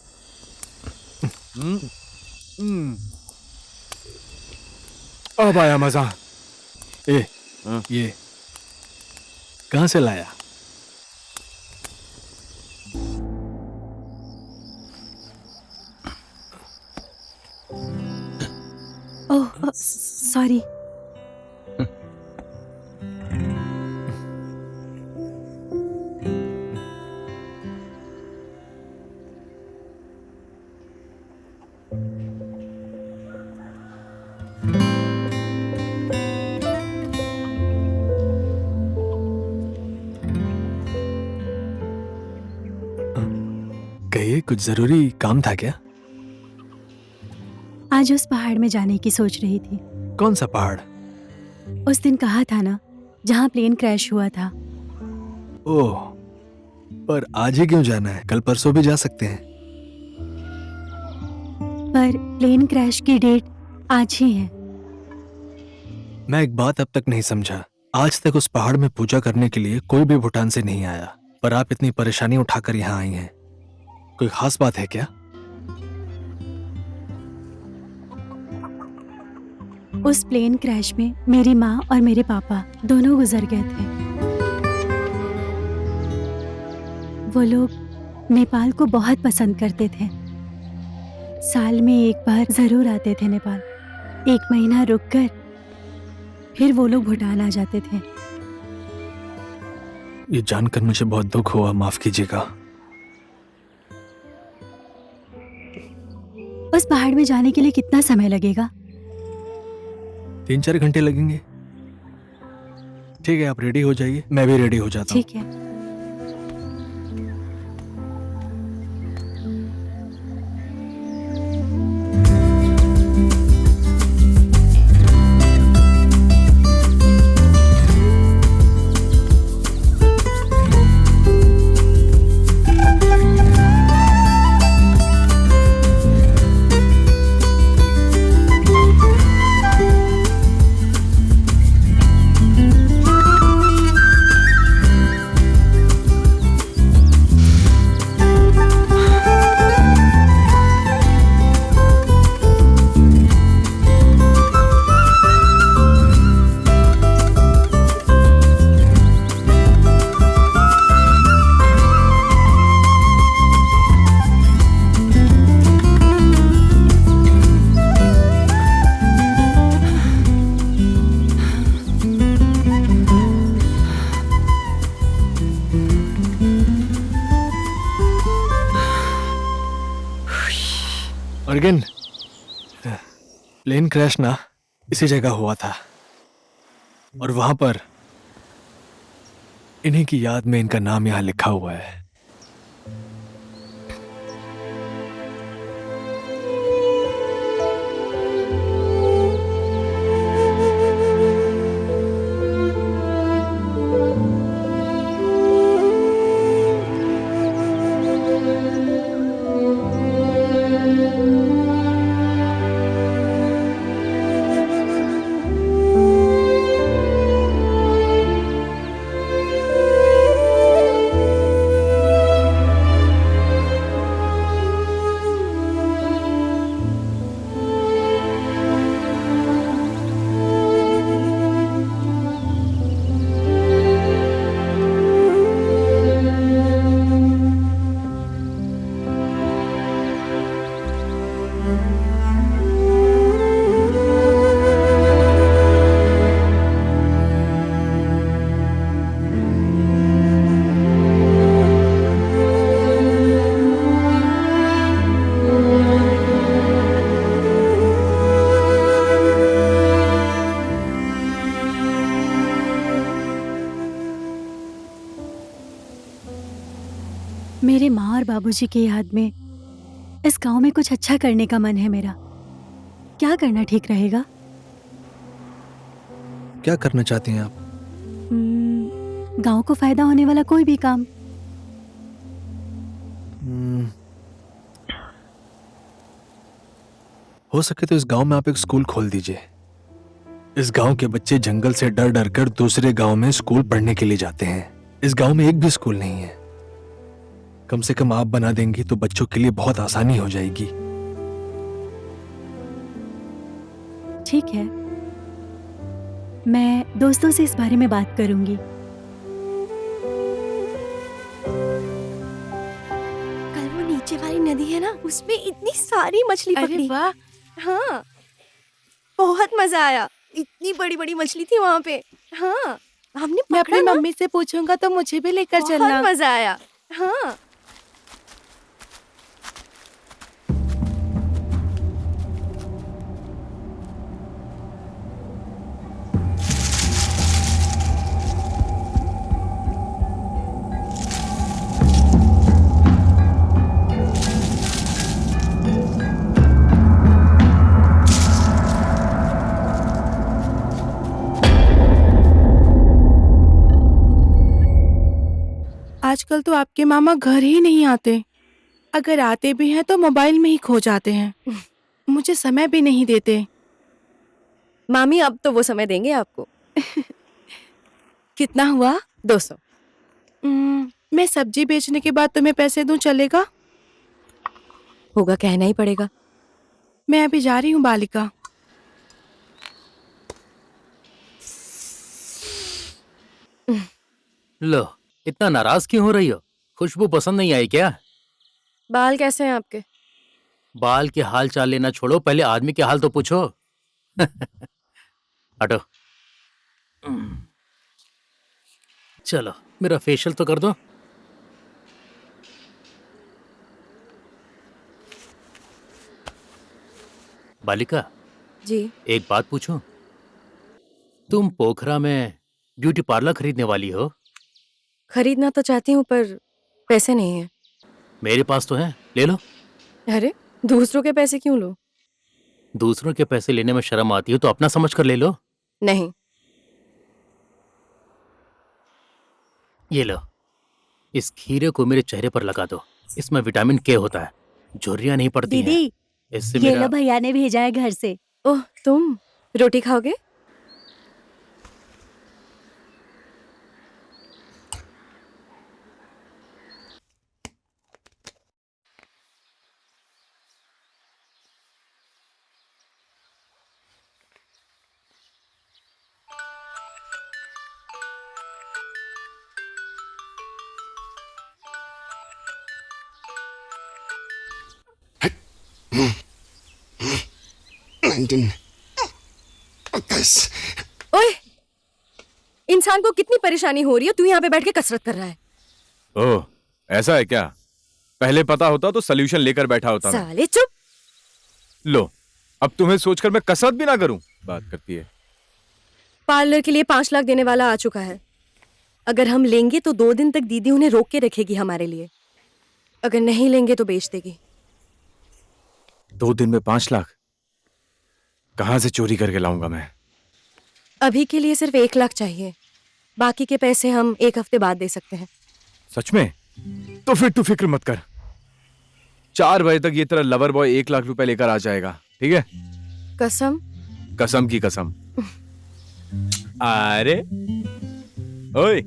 अब आया मजा। ए, ये कहां से लाया? Oh sorry. कहिए, कुछ जरूरी काम था क्या? आज उस पहाड़ में जाने की सोच रही थी। कौन सा पहाड़? उस दिन कहा था ना, जहाँ प्लेन क्रैश हुआ था। ओह, पर आज ही क्यों जाना है? कल परसों भी जा सकते हैं। पर प्लेन क्रैश की डेट आज ही है। मैं एक बात अब तक नहीं समझा। आज तक उस पहाड़ में पूजा करने के लिए कोई भी भूटान से नहीं आया, पर आप इतनी परेशानी उठाकर यहाँ आई हैं। कोई खास बात है क्या? उस प्लेन क्रैश में मेरी माँ और मेरे पापा दोनों गुजर गए थे। वो लोग नेपाल को बहुत पसंद करते थे। साल में एक बार जरूर आते थे नेपाल। 1 महीना रुककर फिर वो लोग भूटान आ जाते थे। ये जानकर मुझे बहुत दुख हुआ, माफ कीजिएगा। उस पहाड़ में जाने के लिए कितना समय लगेगा? 3-4 घंटे लगेंगे। ठीक है, आप रेडी हो जाइए, मैं भी रेडी हो जाता हूँ। ठीक है। अर्गन, प्लेन क्रैश ना इसी जगह हुआ था, और वहां पर इन्हीं की याद में इनका नाम यहाँ लिखा हुआ है। मेरे माँ और बाबूजी की याद में इस गांव में कुछ अच्छा करने का मन है मेरा। क्या करना ठीक रहेगा? क्या करना चाहती हैं आप? गांव को फायदा होने वाला कोई भी काम। हो सके तो इस गांव में आप एक स्कूल खोल दीजिए। इस गांव के बच्चे जंगल से डर डर कर दूसरे गांव में स्कूल पढ़ने के लिए जाते हैं। इस गांव में एक भी स्कूल नहीं है। कम से कम आप बना देंगी तो बच्चों के लिए बहुत आसानी हो जाएगी। ठीक है, मैं दोस्तों से इस बारे में बात करूंगी। कल वो नीचे वाली नदी है ना, उसमें इतनी सारी मछली अरे पकड़ी। वाह, हाँ, बहुत मजा आया। इतनी बड़ी बड़ी मछली थी वहाँ पे। हाँ, हमने मैं पकड़ा अपनी ना, मम्मी से पूछूंगा तो मुझे भी लेकर बहुत चलना। मजा आया। हाँ, आजकल तो आपके मामा घर ही नहीं आते। अगर आते भी हैं तो मोबाइल में ही खो जाते हैं। मुझे समय भी नहीं देते। मामी अब तो वो समय देंगे आपको। कितना हुआ? 200। मैं सब्जी बेचने के बाद तुम्हें पैसे दूं, चलेगा? होगा, कहना ही पड़ेगा। मैं अभी जा रही हूँ बालिका। लो, इतना नाराज क्यों हो रही हो? खुशबू पसंद नहीं आई क्या? बाल कैसे हैं आपके? बाल के हाल चाल लेना छोड़ो, पहले आदमी के हाल तो पूछो। हटो। चलो, मेरा फेशियल तो कर दो। बालिका, जी, एक बात पूछूं? तुम पोखरा में ब्यूटी पार्लर खरीदने वाली हो? खरीदना तो चाहती हूँ पर पैसे नहीं है। मेरे पास तो है, ले लो। अरे, दूसरों के पैसे क्यों लो? दूसरों के पैसे लेने में शर्म आती हो तो अपना समझ कर ले लो। नहीं। ये लो, इस खीरे को मेरे चेहरे पर लगा दो। इसमें विटामिन के होता है, झुर्रियां नहीं पड़ती हैं। दीदी, इससे ये मेरा लो भैया ने भेजा है घर से। ओह, तुम रोटी खाओगे? ओए, इंसान को कितनी परेशानी हो रही है, तू यहाँ पे बैठ के कसरत कर रहा है। ओह, ऐसा है क्या? पहले पता होता तो सोल्यूशन लेकर बैठा होता मैं। साले चुप। लो, अब तुम्हें सोचकर मैं कसरत भी ना करूं, बात करती है। पार्लर के लिए 5 लाख देने वाला आ चुका है। अगर हम लेंगे तो 2 दिन तक दीदी उन्हें रोक के रखेगी हमारे लिए। अगर नहीं लेंगे तो बेच देगी। 2 दिन में 5 लाख कहां से चोरी करके लाऊंगा मैं? अभी के लिए सिर्फ 1 लाख चाहिए। बाकी के पैसे हम 1 हफ्ते बाद दे सकते हैं। सच में? तो फिर तू फिक्र मत कर। 4 बजे तक ये तेरा लवर बॉय 1 लाख रुपए लेकर आ जाएगा, ठीक है? कसम? कसम की कसम। अरे ओए।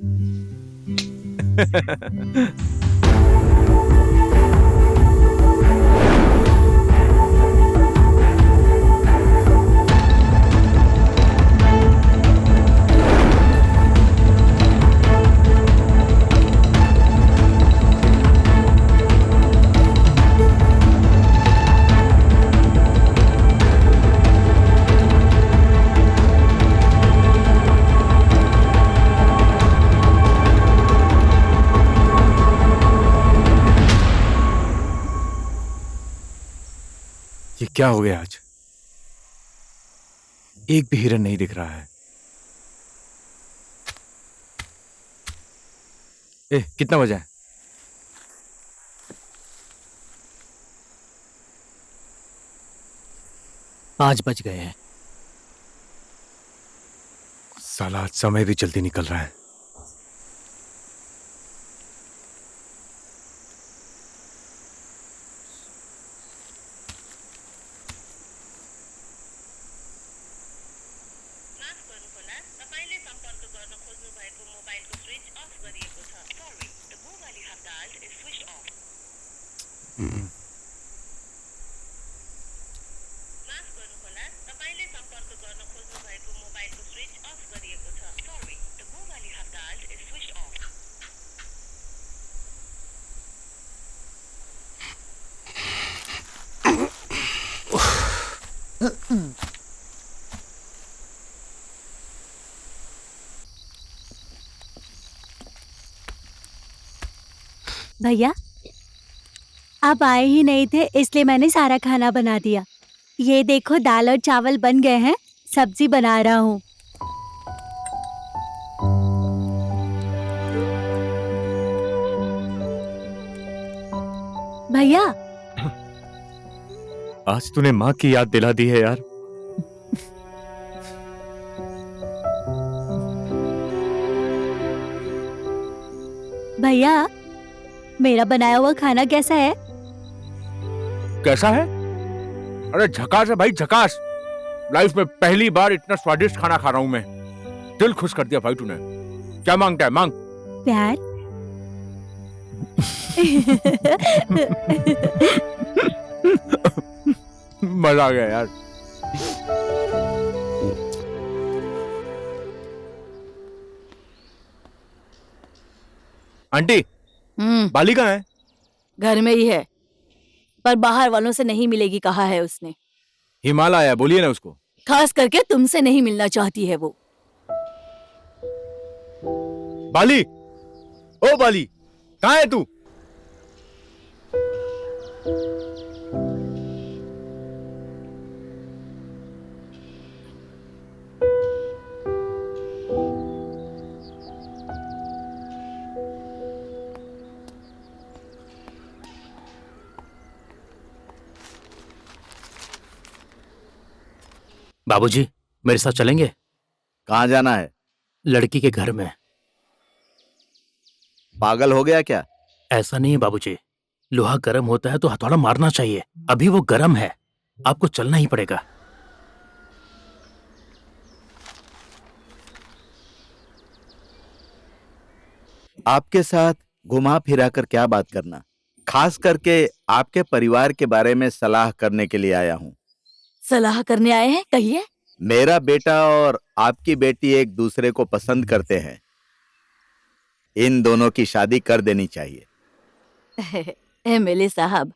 ये क्या हो गया आज? एक भी हिरन नहीं दिख रहा है। कितना बजा है? 5 बज गए हैं। साला आज समय भी जल्दी निकल रहा है। भैया, आप आए ही नहीं थे इसलिए मैंने सारा खाना बना दिया। ये देखो दाल और चावल बन गए हैं, सब्जी बना रहा हूँ। भैया, आज तूने माँ की याद दिला दी है यार। भैया, मेरा बनाया हुआ खाना कैसा है? कैसा है? अरे झकास है भाई, झकास। लाइफ में पहली बार इतना स्वादिष्ट खाना खा रहा हूं मैं। दिल खुश कर दिया भाई तूने। क्या मांगता है? मांग। प्यार। मजा आ गया यार। आंटी, बाली कहाँ है? घर में ही है, पर बाहर वालों से नहीं मिलेगी कहा है उसने। हिमालय, बोलिए ना उसको। खास करके तुमसे नहीं मिलना चाहती है वो। बाली, ओ बाली, कहाँ है तू? बाबूजी, मेरे साथ चलेंगे? कहाँ जाना है? लड़की के घर में। पागल हो गया क्या? ऐसा नहीं है बाबूजी, लोहा गर्म होता है तो हथौड़ा मारना चाहिए। अभी वो गर्म है, आपको चलना ही पड़ेगा। आपके साथ घुमा फिरा कर क्या बात करना, खास करके आपके परिवार के बारे में सलाह करने के लिए आया हूँ। सलाह करने आए हैं? कहिए। मेरा बेटा और आपकी बेटी एक दूसरे को पसंद करते हैं। इन दोनों की शादी कर देनी चाहिए। एमएलए साहब,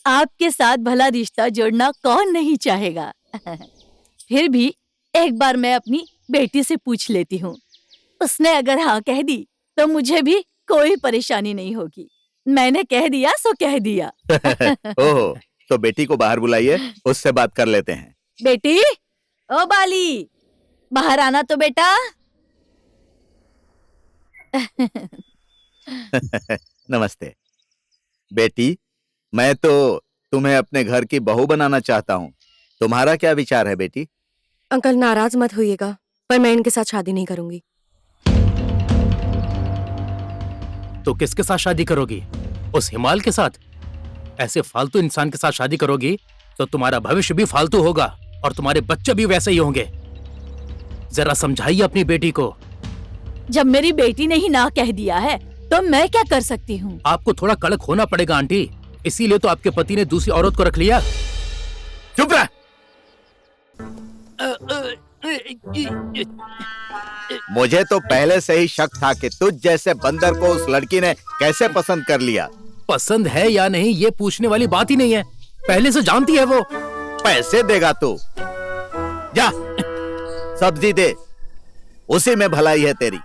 आपके साथ भला रिश्ता जोड़ना कौन नहीं चाहेगा। फिर भी एक बार मैं अपनी बेटी से पूछ लेती हूँ। उसने अगर हाँ कह दी तो मुझे भी कोई परेशानी नहीं होगी। मैंने कह दिया सो कह दिया। ओह, तो बेटी को बाहर बुलाइए, उससे बात कर लेते हैं। बेटी, ओ बाली, बाहर आना तो बेटा। नमस्ते बेटी, मैं तो तुम्हें अपने घर की बहू बनाना चाहता हूँ। तुम्हारा क्या विचार है बेटी? अंकल नाराज मत होइएगा, पर मैं इनके साथ शादी नहीं करूंगी। तो किसके साथ शादी करोगी? उस हिमाल के साथ? ऐसे फालतू इंसान के साथ शादी करोगी तो तुम्हारा भविष्य भी फालतू होगा और तुम्हारे बच्चे भी वैसे ही होंगे। जरा समझाइए अपनी बेटी को। जब मेरी बेटी ने ही ना कह दिया है तो मैं क्या कर सकती हूँ? आपको थोड़ा कड़क होना पड़ेगा आंटी, इसीलिए तो आपके पति ने दूसरी औरत को रख लिया। चुप रह। मुझे तो पहले से ही शक था कि तुझ जैसे बंदर को उस लड़की ने कैसे पसंद कर लिया। पसंद है या नहीं ये पूछने वाली बात ही नहीं है, पहले से जानती है वो। पैसे देगा तू? जा सब्जी दे, उसी में भलाई है तेरी।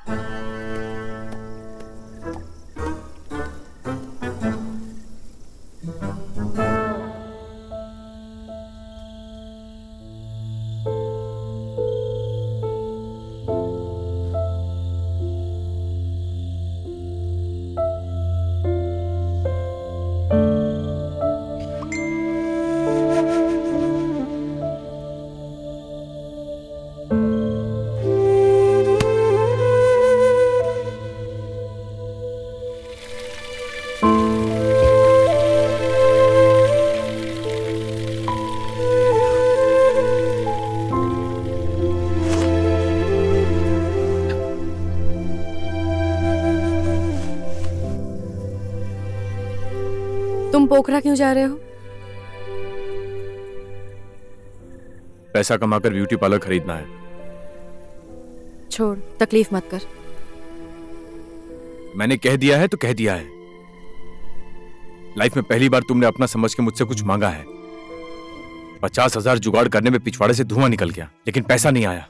तुम पोखरा क्यों जा रहे हो? पैसा कमाकर ब्यूटी पार्लर खरीदना है। छोड़, तकलीफ मत कर। मैंने कह दिया है तो कह दिया है। लाइफ में पहली बार तुमने अपना समझ के मुझसे कुछ मांगा है। 50,000 जुगाड़ करने में पिछवाड़े से धुआं निकल गया, लेकिन पैसा नहीं आया।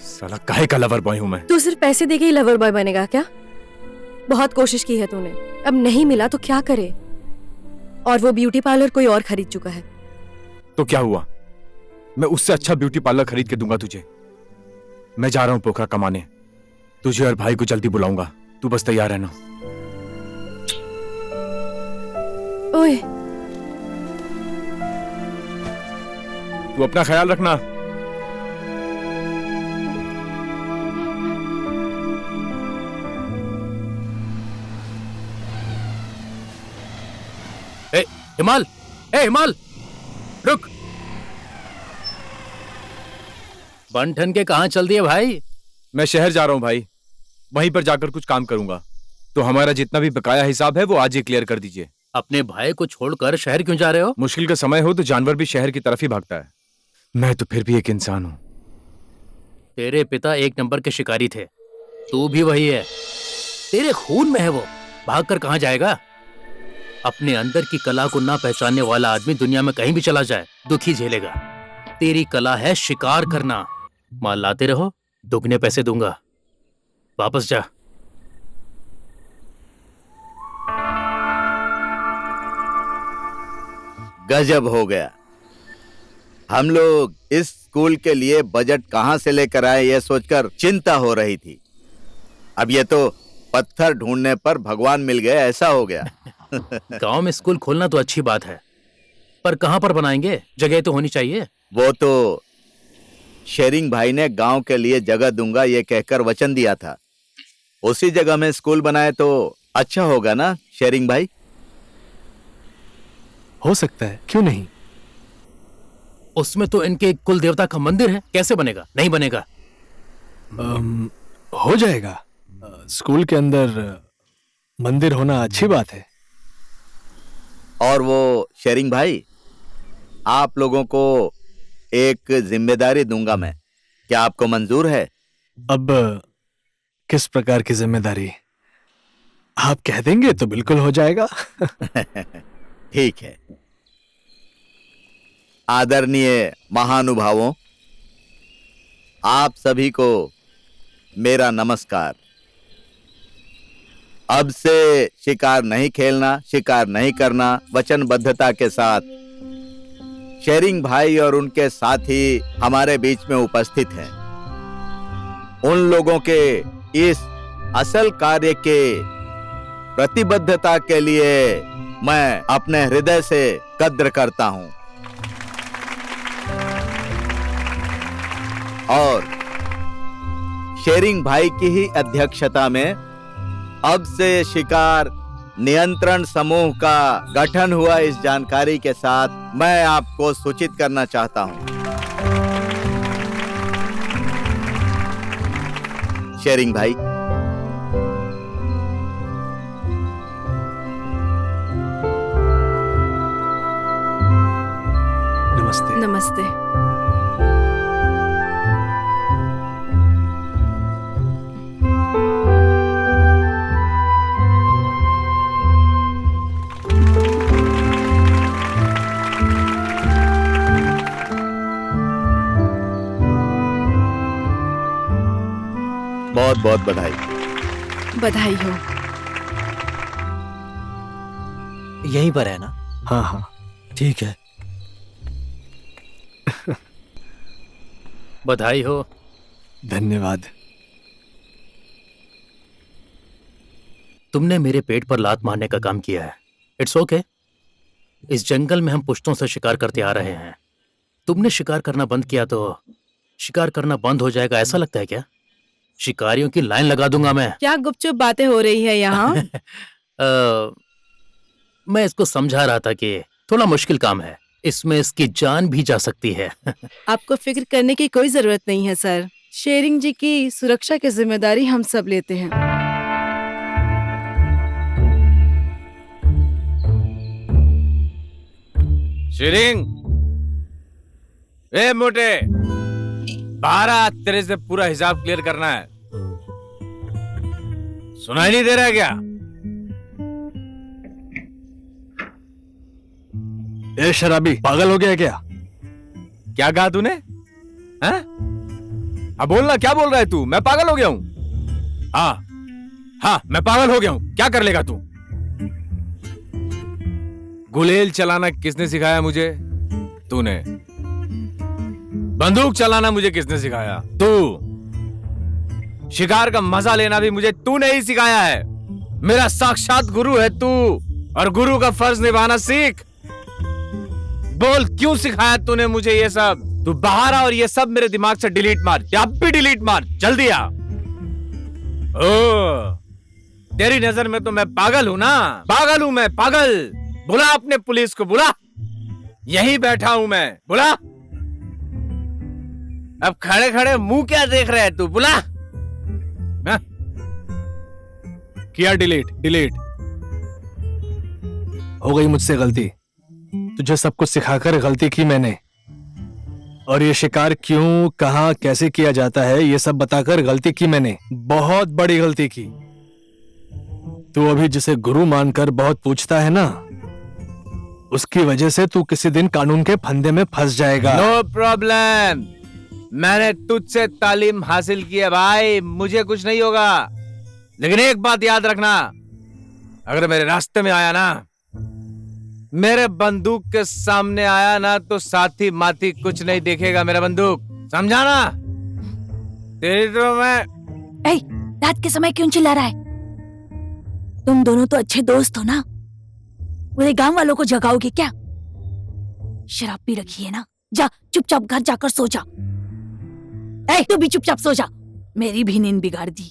साला काहे का लवर बॉय हूं मैं। तू सिर्फ पैसे देके ही लवर बॉय बनेगा क्या? बहुत कोशिश की है तूने, अब नहीं मिला तो क्या करे? और वो ब्यूटी पार्लर कोई और खरीद चुका है। तो क्या हुआ? मैं उससे अच्छा ब्यूटी पार्लर खरीद के दूंगा तुझे। मैं जा रहा हूं पोखरा कमाने। तुझे और भाई को जल्दी बुलाऊंगा, तू बस तैयार रहना। ओए, तू अपना ख्याल रखना। हिमाल, हिमाल, रुक। बन ठन के कहां चल दिए भाई? मैं शहर जा रहा हूं भाई, वहीं पर जाकर कुछ काम करूंगा। तो हमारा जितना भी बकाया हिसाब है वो आज ही क्लियर कर दीजिए। अपने भाई को छोड़कर शहर क्यों जा रहे हो? मुश्किल का समय हो तो जानवर भी शहर की तरफ ही भागता है। मैं तो फिर भी एक इंसान हूं। तेरे पिता एक नंबर के शिकारी थे, तू भी वही है। तेरे खून में है वो, भागकर कहां जाएगा? अपने अंदर की कला को ना पहचानने वाला आदमी दुनिया में कहीं भी चला जाए दुखी झेलेगा। तेरी कला है शिकार करना। माल लाते रहो, दुगने पैसे दूंगा। वापस जा। गजब हो गया। हम लोग इस स्कूल के लिए बजट कहां से लेकर आए यह सोचकर चिंता हो रही थी। अब ये तो पत्थर ढूंढने पर भगवान मिल गए ऐसा हो गया। गांव में स्कूल खोलना तो अच्छी बात है, पर कहां पर बनाएंगे? जगह तो होनी चाहिए। वो तो शेरिंग भाई ने गांव के लिए जगह दूंगा ये कहकर वचन दिया था। उसी जगह में स्कूल बनाए तो अच्छा होगा ना शेरिंग भाई? हो सकता है, क्यों नहीं। उसमें तो इनके कुल देवता का मंदिर है, कैसे बनेगा? नहीं बनेगा। हो जाएगा। स्कूल के अंदर मंदिर होना अच्छी बात है। और वो शेरिंग भाई, आप लोगों को एक जिम्मेदारी दूंगा मैं, क्या आपको मंजूर है? अब किस प्रकार की जिम्मेदारी? आप कह देंगे तो बिल्कुल हो जाएगा। ठीक है। आदरणीय महानुभावों, आप सभी को मेरा नमस्कार। अब से शिकार नहीं खेलना, शिकार नहीं करना, वचनबद्धता के साथ शेरिंग भाई और उनके साथी हमारे बीच में उपस्थित हैं। उन लोगों के इस असल कार्य के प्रतिबद्धता के लिए मैं अपने हृदय से कद्र करता हूं। और शेरिंग भाई की ही अध्यक्षता में अब से शिकार नियंत्रण समूह का गठन हुआ, इस जानकारी के साथ मैं आपको सूचित करना चाहता हूं। शेरिंग भाई, नमस्ते। नमस्ते। बहुत बहुत बधाई। बधाई हो। यहीं पर है ना? हाँ हाँ, ठीक है। बधाई हो। धन्यवाद। तुमने मेरे पेट पर लात मारने का काम किया है। It's okay. इस जंगल में हम पुश्तों से शिकार करते आ रहे हैं। तुमने शिकार करना बंद किया तो शिकार करना बंद हो जाएगा, ऐसा लगता है क्या? शिकारियों की लाइन लगा दूंगा मैं। क्या गुपचुप बातें हो रही है यहाँ? मैं इसको समझा रहा था कि थोड़ा मुश्किल काम है, इसमें इसकी जान भी जा सकती है। आपको फिक्र करने की कोई जरूरत नहीं है सर। शेरिंग जी की सुरक्षा की जिम्मेदारी हम सब लेते हैं। शिरिंग, ए मोटे, बाहर आ, तेरे से पूरा हिसाब क्लियर करना है। सुनाई नहीं दे रहा है क्या? ए शराबी, पागल हो गया क्या? क्या कहा तूने? हैं? अब बोलना, क्या बोल रहा है तू? मैं पागल हो गया हूं? हाँ, मैं पागल हो गया हूं। क्या कर लेगा तू? गुलेल चलाना किसने सिखाया मुझे? तूने। बंदूक चलाना मुझे किसने सिखाया? तू। शिकार का मजा लेना भी मुझे तूने ही सिखाया है। मेरा साक्षात गुरु है तू, और गुरु का फर्ज निभाना सीख। बोल, क्यों सिखाया तूने मुझे ये सब? तू बाहर आ और ये सब मेरे दिमाग से डिलीट मार। अब भी डिलीट मार, जल्दी आ। ओ, तेरी नजर में तो मैं पागल हूं ना? पागल हूं मैं, पागल। बुला अपने पुलिस को, बुला। यहीं बैठा हूं मैं, बुला। अब खड़े खड़े मुंह क्या देख रहे है तू? बुला। हाँ? किया डिलीट हो गई मुझसे गलती। तुझे सब कुछ सिखाकर गलती की मैंने, और ये शिकार क्यों, कहां, कैसे किया जाता है ये सब बताकर गलती की मैंने। बहुत बड़ी गलती की। तू अभी जिसे गुरु मानकर बहुत पूछता है ना, उसकी वजह से तू किसी दिन कानून के फंदे में फंस जाएगा। नो प्रॉब्लम, मैंने तुझसे तालीम हासिल की है भाई, मुझे कुछ नहीं होगा। लेकिन एक बात याद रखना, अगर मेरे रास्ते में आया ना, मेरे बंदूक के सामने आया ना, तो साथी माथी कुछ नहीं देखेगा मेरा बंदूक, समझा ना? तेरी तो मैं। ए, रात के समय क्यों चिल्ला रहा है? तुम दोनों तो अच्छे दोस्त हो ना, पूरे गांव वालों को जगाओगे क्या? शराब पी रखी है ना, जा चुपचाप घर जाकर सो जा। ए, तू भी चुपचाप सो जा, मेरी भी नींद बिगाड़ दी।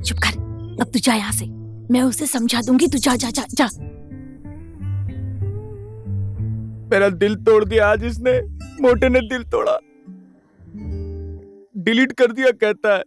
चुप कर, अब तू जा यहाँ से, मैं उसे समझा दूंगी। तू जा जा जा जा। मेरा दिल तोड़ दिया आज इसने, मोटे ने दिल तोड़ा, डिलीट कर दिया कहता है।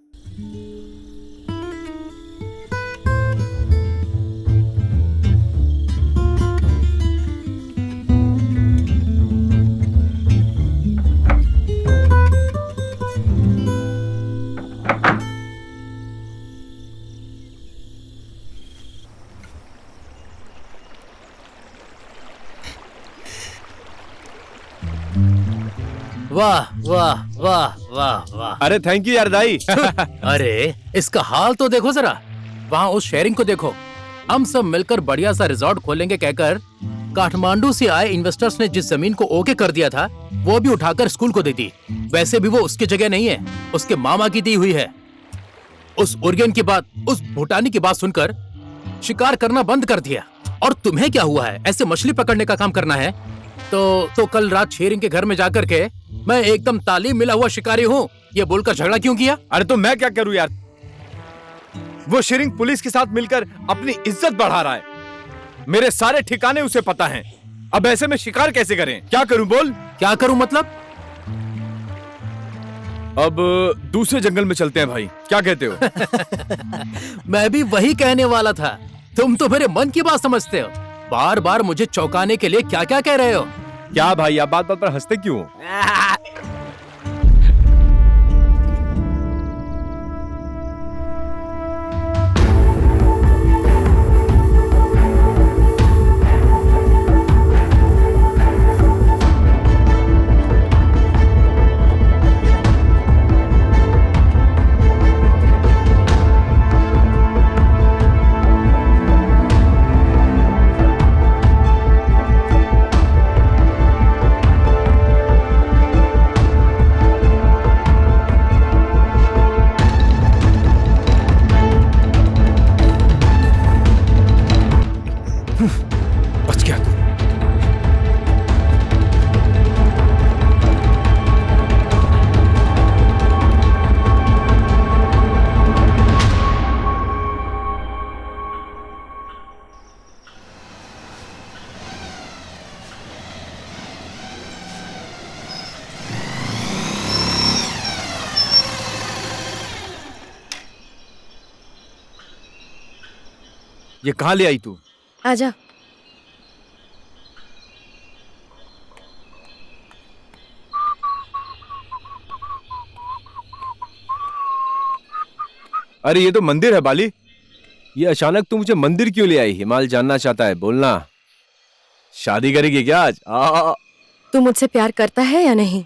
वाह वाह वाह वाह वाह। अरे थैंक यू यार दाई। अरे इसका हाल तो देखो जरा, वहाँ उस शेयरिंग को देखो। हम सब मिलकर बढ़िया सा रिजॉर्ट खोलेंगे कहकर काठमांडू से आए इन्वेस्टर्स ने जिस जमीन को ओके कर दिया था, वो भी उठाकर स्कूल को दे दी। वैसे भी वो उसकी जगह नहीं है, उसके मामा की दी हुई है। उस उर्गेन की बात, उस भूटानी की बात सुनकर शिकार करना बंद कर दिया। और तुम्हें क्या हुआ है, ऐसे मछली पकड़ने का काम करना है? तो कल रात शेयरिंग के घर में जाकर के मैं एकदम तालीम मिला हुआ शिकारी हूँ ये बोलकर झगड़ा क्यों किया? अरे तो मैं क्या करूं यार, वो शेरिंग पुलिस के साथ मिलकर अपनी इज्जत बढ़ा रहा है। मेरे सारे ठिकाने उसे पता हैं। अब ऐसे में शिकार कैसे करें? क्या करूं बोल? क्या करूं मतलब? अब दूसरे जंगल में चलते हैं भाई, क्या कहते हो? मैं भी वही कहने वाला था, तुम तो मेरे मन की बात समझते हो। बार बार मुझे चौंकाने के लिए क्या क्या कह रहे हो? क्या भाई, आप बात बात पर हंसते क्यों? बच गया तू। ये कहां ले आई तू? आजा। अरे ये तो मंदिर है बाली। ये अचानक तू मुझे मंदिर क्यों ले आई? हिमाल जानना चाहता है, बोलना। शादी करेगी क्या आज? तू मुझसे प्यार करता है या नहीं?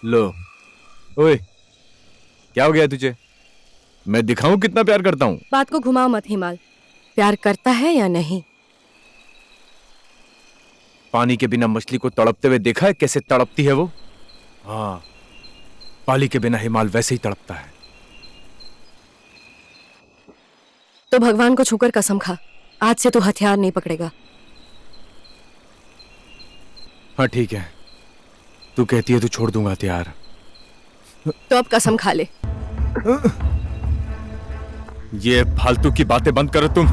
लो, ओए, क्या हो गया तुझे? मैं दिखाऊं कितना प्यार करता हूं? बात को घुमाओ मत हिमाल। प्यार करता है या नहीं? पानी के बिना मछली को तड़पते हुए देखा है कैसे तड़पती है वो? हाँ, पाली के बिना हिमाल वैसे ही तड़पता है। तो भगवान को छूकर कसम खा, आज से तू हथियार नहीं पकड़ेगा। हाँ ठीक है, तू कहती है तो छोड़ दूंगा हथियार। तो अब कसम खा ले। ये फालतू की बातें बंद करो तुम।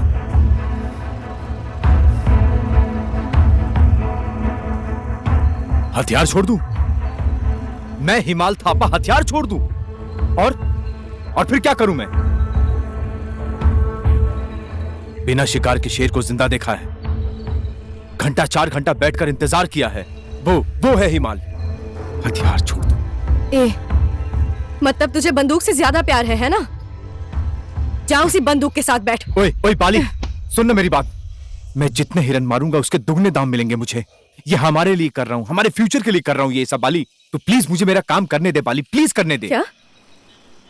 हथियार छोड़ दूं? मैं हिमाल थापा हथियार छोड़ दूं? और फिर क्या करूं मैं? बिना शिकार के शेर को जिंदा देखा है, घंटा 4 घंटा बैठकर इंतजार किया है, वो है हिमाल। हथियार छोड़ दो। मतलब तुझे बंदूक से ज्यादा प्यार है ना? जा उसी बंदूक के साथ बैठ। ओए बाली, सुन ना मेरी बात। मैं जितने हिरन मारूंगा उसके दुगने दाम मिलेंगे मुझे। ये हमारे लिए कर रहा हूं, हमारे फ्यूचर के लिए कर रहा हूं ये सब बाली। तो प्लीज मुझे मेरा काम करने दे बाली, प्लीज करने दे। क्या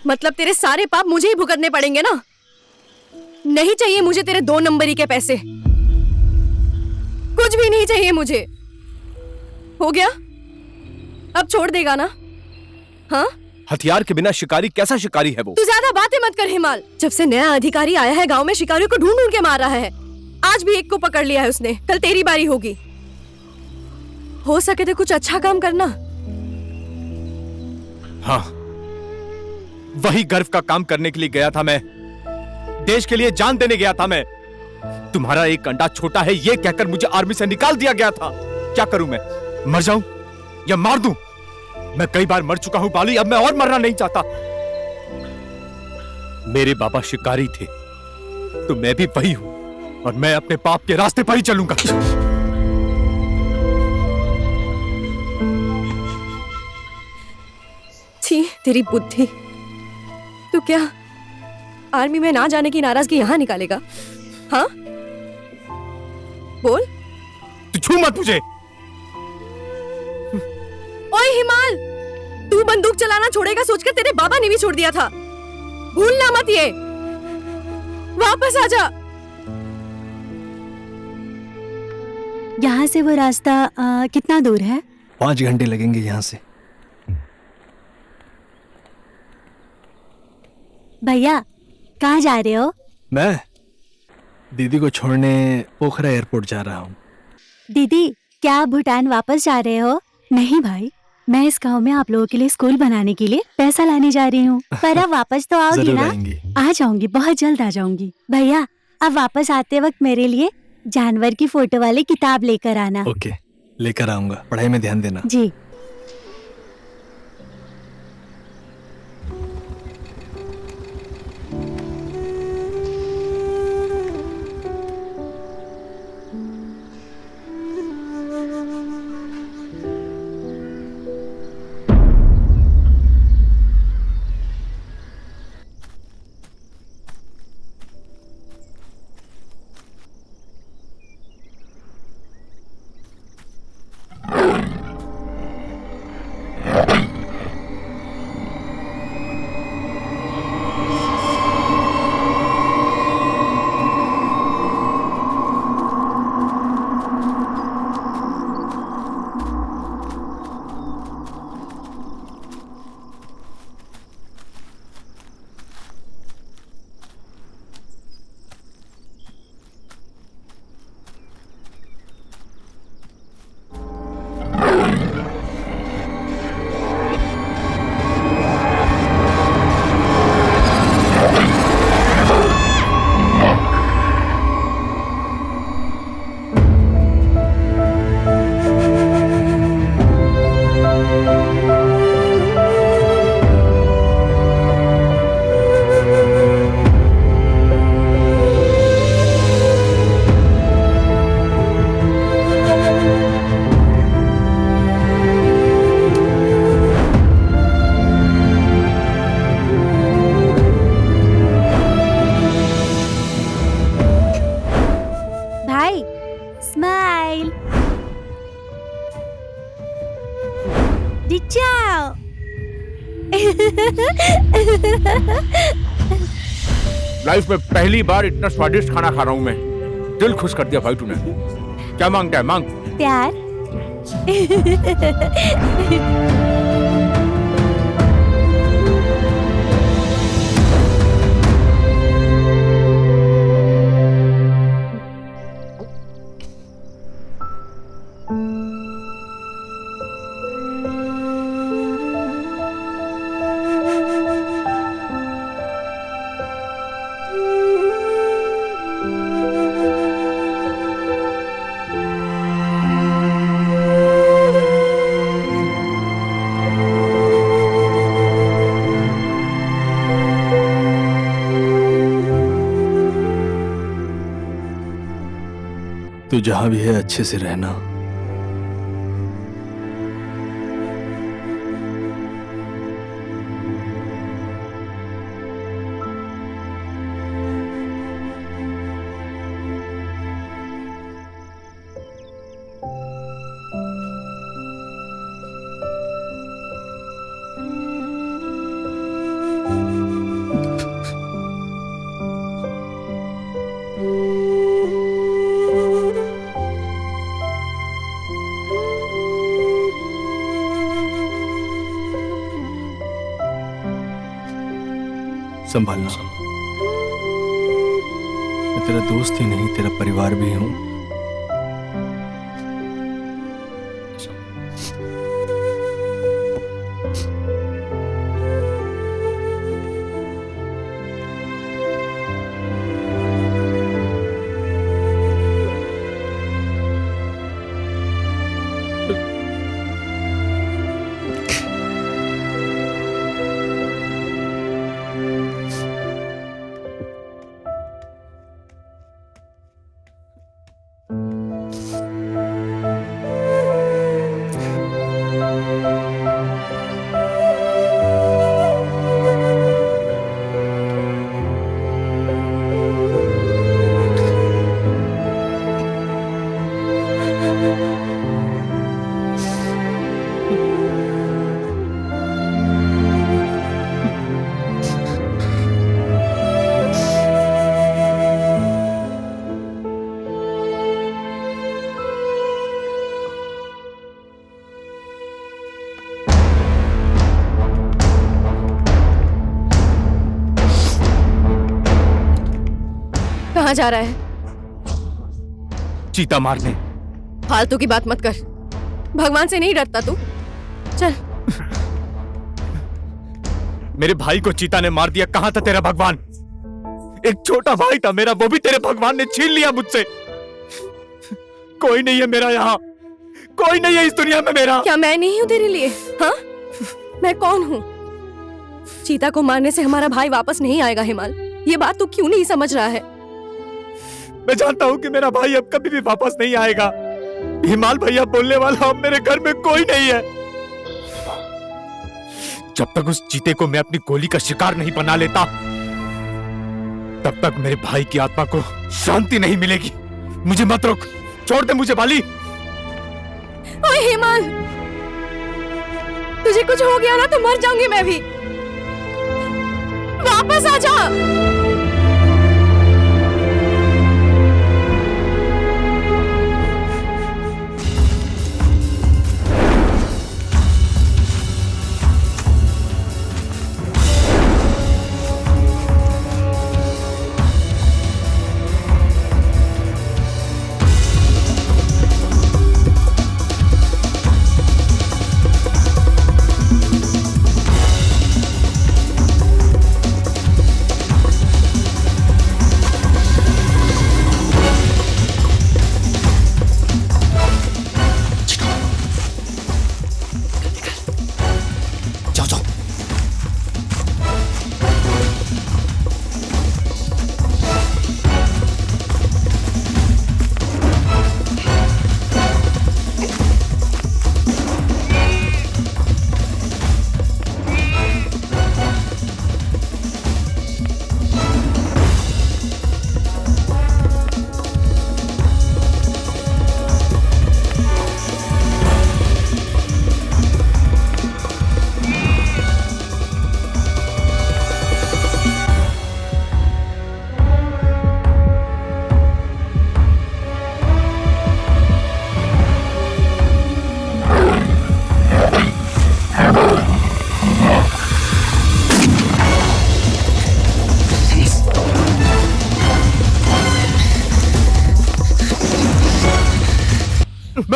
मतलब तेरे सारे पाप मुझे ही भुगतने पड़ेंगे ना? नहीं चाहिए मुझे तेरे 2 नंबरी के पैसे, कुछ भी नहीं चाहिए मुझे। हो गया? अब छोड़ देगा ना? हाँ? हथियार के बिना शिकारी कैसा शिकारी है वो? तू ज्यादा बातें मत कर हिमाल। जब से नया अधिकारी आया है गांव में, शिकारियों को ढूंढ ढूंढ के मार रहा है। आज भी एक को पकड़ लिया है उसने। कल तेरी बारी होगी। हो सके तो कुछ अच्छा काम करना। हाँ, वही गर्व का काम करने के लिए गया था मैं। देश के लिए जान देने गया था मैं। तुम्हारा एक अंडा छोटा है ये कहकर मुझे आर्मी से निकाल दिया गया था। क्या करूं मैं? मर जाऊं या मार दूं? मैं कई बार मर चुका हूं बाली, अब मैं और मरना नहीं चाहता। मेरे बाबा शिकारी थे तो मैं भी वही हूं, और मैं अपने पाप के रास्ते पर ही चलूंगा। छी, तेरी बुद्धि। तू क्या आर्मी में ना जाने की नाराजगी यहां निकालेगा? हाँ बोल। तू छू मत मुझे। ओए हिमाल, तू बंदूक चलाना छोड़ेगा सोचकर तेरे बाबा ने भी छोड़ दिया था। भूलना मत ये। वापस आ जा। यहाँ से वो रास्ता कितना दूर है? 5 घंटे लगेंगे यहाँ से। भैया कहाँ जा रहे हो? मैं दीदी को छोड़ने पोखरा एयरपोर्ट जा रहा हूँ। दीदी, क्या आप भूटान वापस जा रहे हो? नहीं भाई, मैं इस गांव में आप लोगों के लिए स्कूल बनाने के लिए पैसा लाने जा रही हूँ। पर अब वापस तो आओगी जरूर ना? आएंगी। आ जाऊंगी, बहुत जल्द आ जाऊंगी। भैया, अब वापस आते वक्त मेरे लिए जानवर की फोटो वाली किताब लेकर आना। ओके, लेकर आऊंगा। पढ़ाई में ध्यान देना। जी। लाइफ में पहली बार इतना स्वादिष्ट खाना खा रहा हूं मैं। दिल खुश कर दिया भाई तूने। क्या मांगता है, मांग। प्यार। तू जहां भी है अच्छे से रहना। संभालना। मैं तेरा दोस्त ही नहीं, तेरा परिवार भी हूं। कहाँ जा रहा है? चीता मारने। फालतू की बात मत कर। भगवान से नहीं डरता तू? चल। मेरे भाई को चीता ने मार दिया। कहां था तेरा भगवान? एक छोटा भाई था मेरा, वो भी तेरे भगवान ने छीन लिया मुझसे। कोई नहीं है मेरा यहाँ, कोई नहीं है इस दुनिया में मेरा। क्या मैं नहीं हूँ तेरे लिए? हाँ, मैं कौन हूँ? चीता को मारने से हमारा भाई वापस नहीं आएगा हिमाल। ये बात तू क्यों नहीं समझ रहा है? मैं जानता हूँ कि मेरा भाई अब कभी भी वापस नहीं आएगा। हिमाल भैया बोलने वाला अब मेरे घर में कोई नहीं है। जब तक उस चीते को मैं अपनी गोली का शिकार नहीं बना लेता, तब तक मेरे भाई की आत्मा को शांति नहीं मिलेगी। मुझे मत रोक, छोड़ दे मुझे बाली। ओए हिमाल, तुझे कुछ हो गया ना तो मर जाऊंगी मैं भी। वापस आ जा।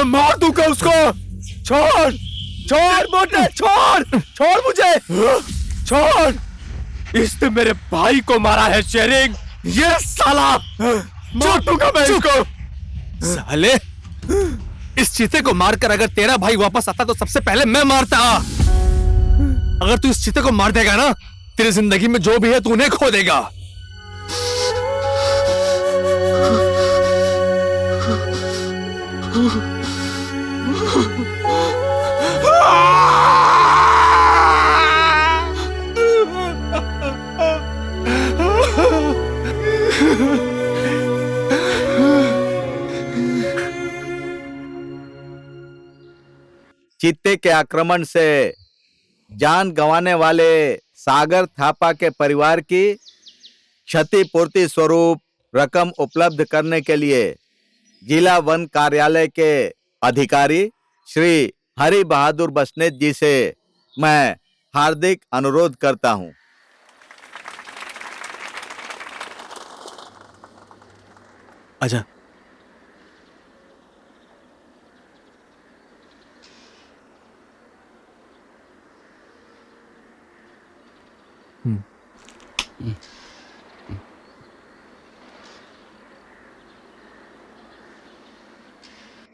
मैं मार दूंगा उसको। छोड़ छोड़ मोटे, छोड़ छोड़ मुझे, छोड़। इसने मेरे भाई को मारा है शेरिंग, ये साला मार दूंगा मैं इसको। साले, इस चीते को मारकर अगर तेरा भाई वापस आता तो सबसे पहले मैं मारता। अगर तू इस चीते को मार देगा ना, तेरी जिंदगी में जो भी है तू उन्हें खो देगा। चीते के आक्रमण से जान गंवाने वाले सागर थापा के परिवार की क्षतिपूर्ति स्वरूप रकम उपलब्ध करने के लिए जिला वन कार्यालय के अधिकारी श्री हरि बहादुर बसनेत जी से मैं हार्दिक अनुरोध करता हूं। आजा।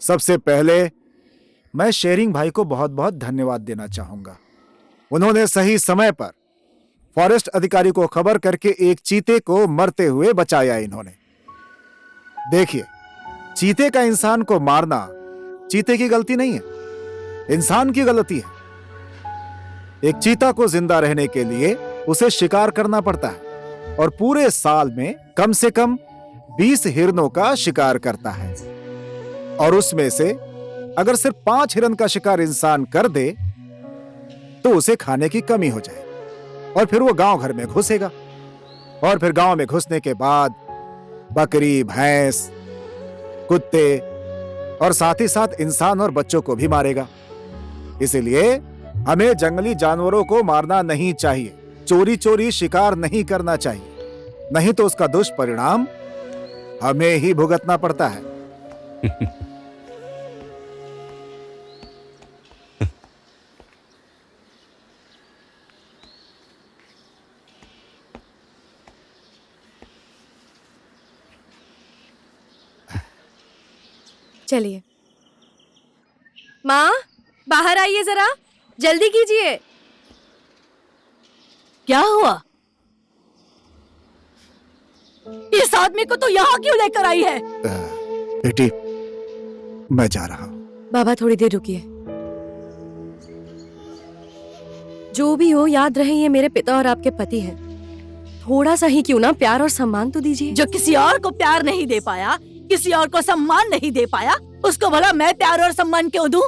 सबसे पहले मैं शेरिंग भाई को बहुत बहुत धन्यवाद देना चाहूंगा। उन्होंने सही समय पर फॉरेस्ट अधिकारी को खबर करके एक चीते को मरते हुए बचाया। इन्होंने देखिए, चीते का इंसान को मारना चीते की गलती नहीं है, इंसान की गलती है। एक चीता को जिंदा रहने के लिए उसे शिकार करना पड़ता है और पूरे साल में कम से कम 20 हिरणों का शिकार करता है, और उसमें से अगर सिर्फ 5 हिरन का शिकार इंसान कर दे तो उसे खाने की कमी हो जाए, और फिर वो गांव घर में घुसेगा, और फिर गांव में घुसने के बाद बकरी, भैंस, कुत्ते और साथ ही साथ इंसान और बच्चों को भी मारेगा। इसीलिए हमें जंगली जानवरों को मारना नहीं चाहिए, चोरी चोरी शिकार नहीं करना चाहिए, नहीं तो उसका दुष्परिणाम हमें ही भुगतना पड़ता है। चलिए माँ, बाहर आइए जरा, जल्दी कीजिए। क्या हुआ? इस आदमी को तो यहाँ क्यों लेकर आई है? बेटी, मैं जा रहा हूं। बाबा थोड़ी देर रुकिए। जो भी हो, याद रहे ये मेरे पिता और आपके पति हैं। थोड़ा सा ही क्यों ना प्यार और सम्मान तो दीजिए। जो किसी और को प्यार नहीं दे पाया, किसी और को सम्मान नहीं दे पाया, उसको भला मैं प्यार और सम्मान क्यों दूं?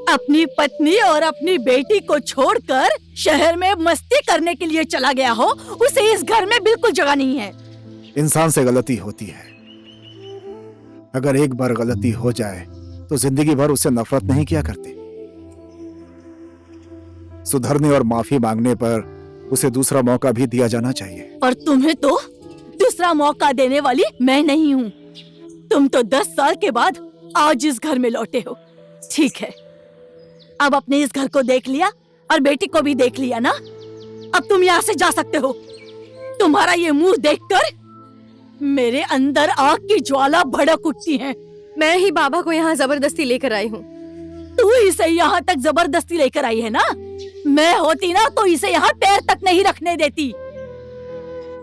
अपनी पत्नी और अपनी बेटी को छोड़कर शहर में मस्ती करने के लिए चला गया हो, उसे इस घर में बिल्कुल जगह नहीं है। इंसान से गलती होती है, अगर एक बार गलती हो जाए तो जिंदगी भर उससे नफरत नहीं किया करते। सुधरने और माफी मांगने पर उसे दूसरा मौका भी दिया जाना चाहिए। और तुम्हें तो दूसरा मौका देने वाली मैं नहीं हूँ। तुम तो 10 साल के बाद आज इस घर में लौटे हो। ठीक है, अब अपने इस घर को देख लिया और बेटी को भी देख लिया ना, अब तुम यहाँ से जा सकते हो। तुम्हारा ये मुंह देखकर मेरे अंदर आग की ज्वाला भड़क उठती है। मैं ही बाबा को यहाँ जबरदस्ती लेकर आई हूँ। तू इसे यहाँ तक जबरदस्ती लेकर आई है ना? मैं होती ना तो इसे यहाँ पैर तक नहीं रखने देती।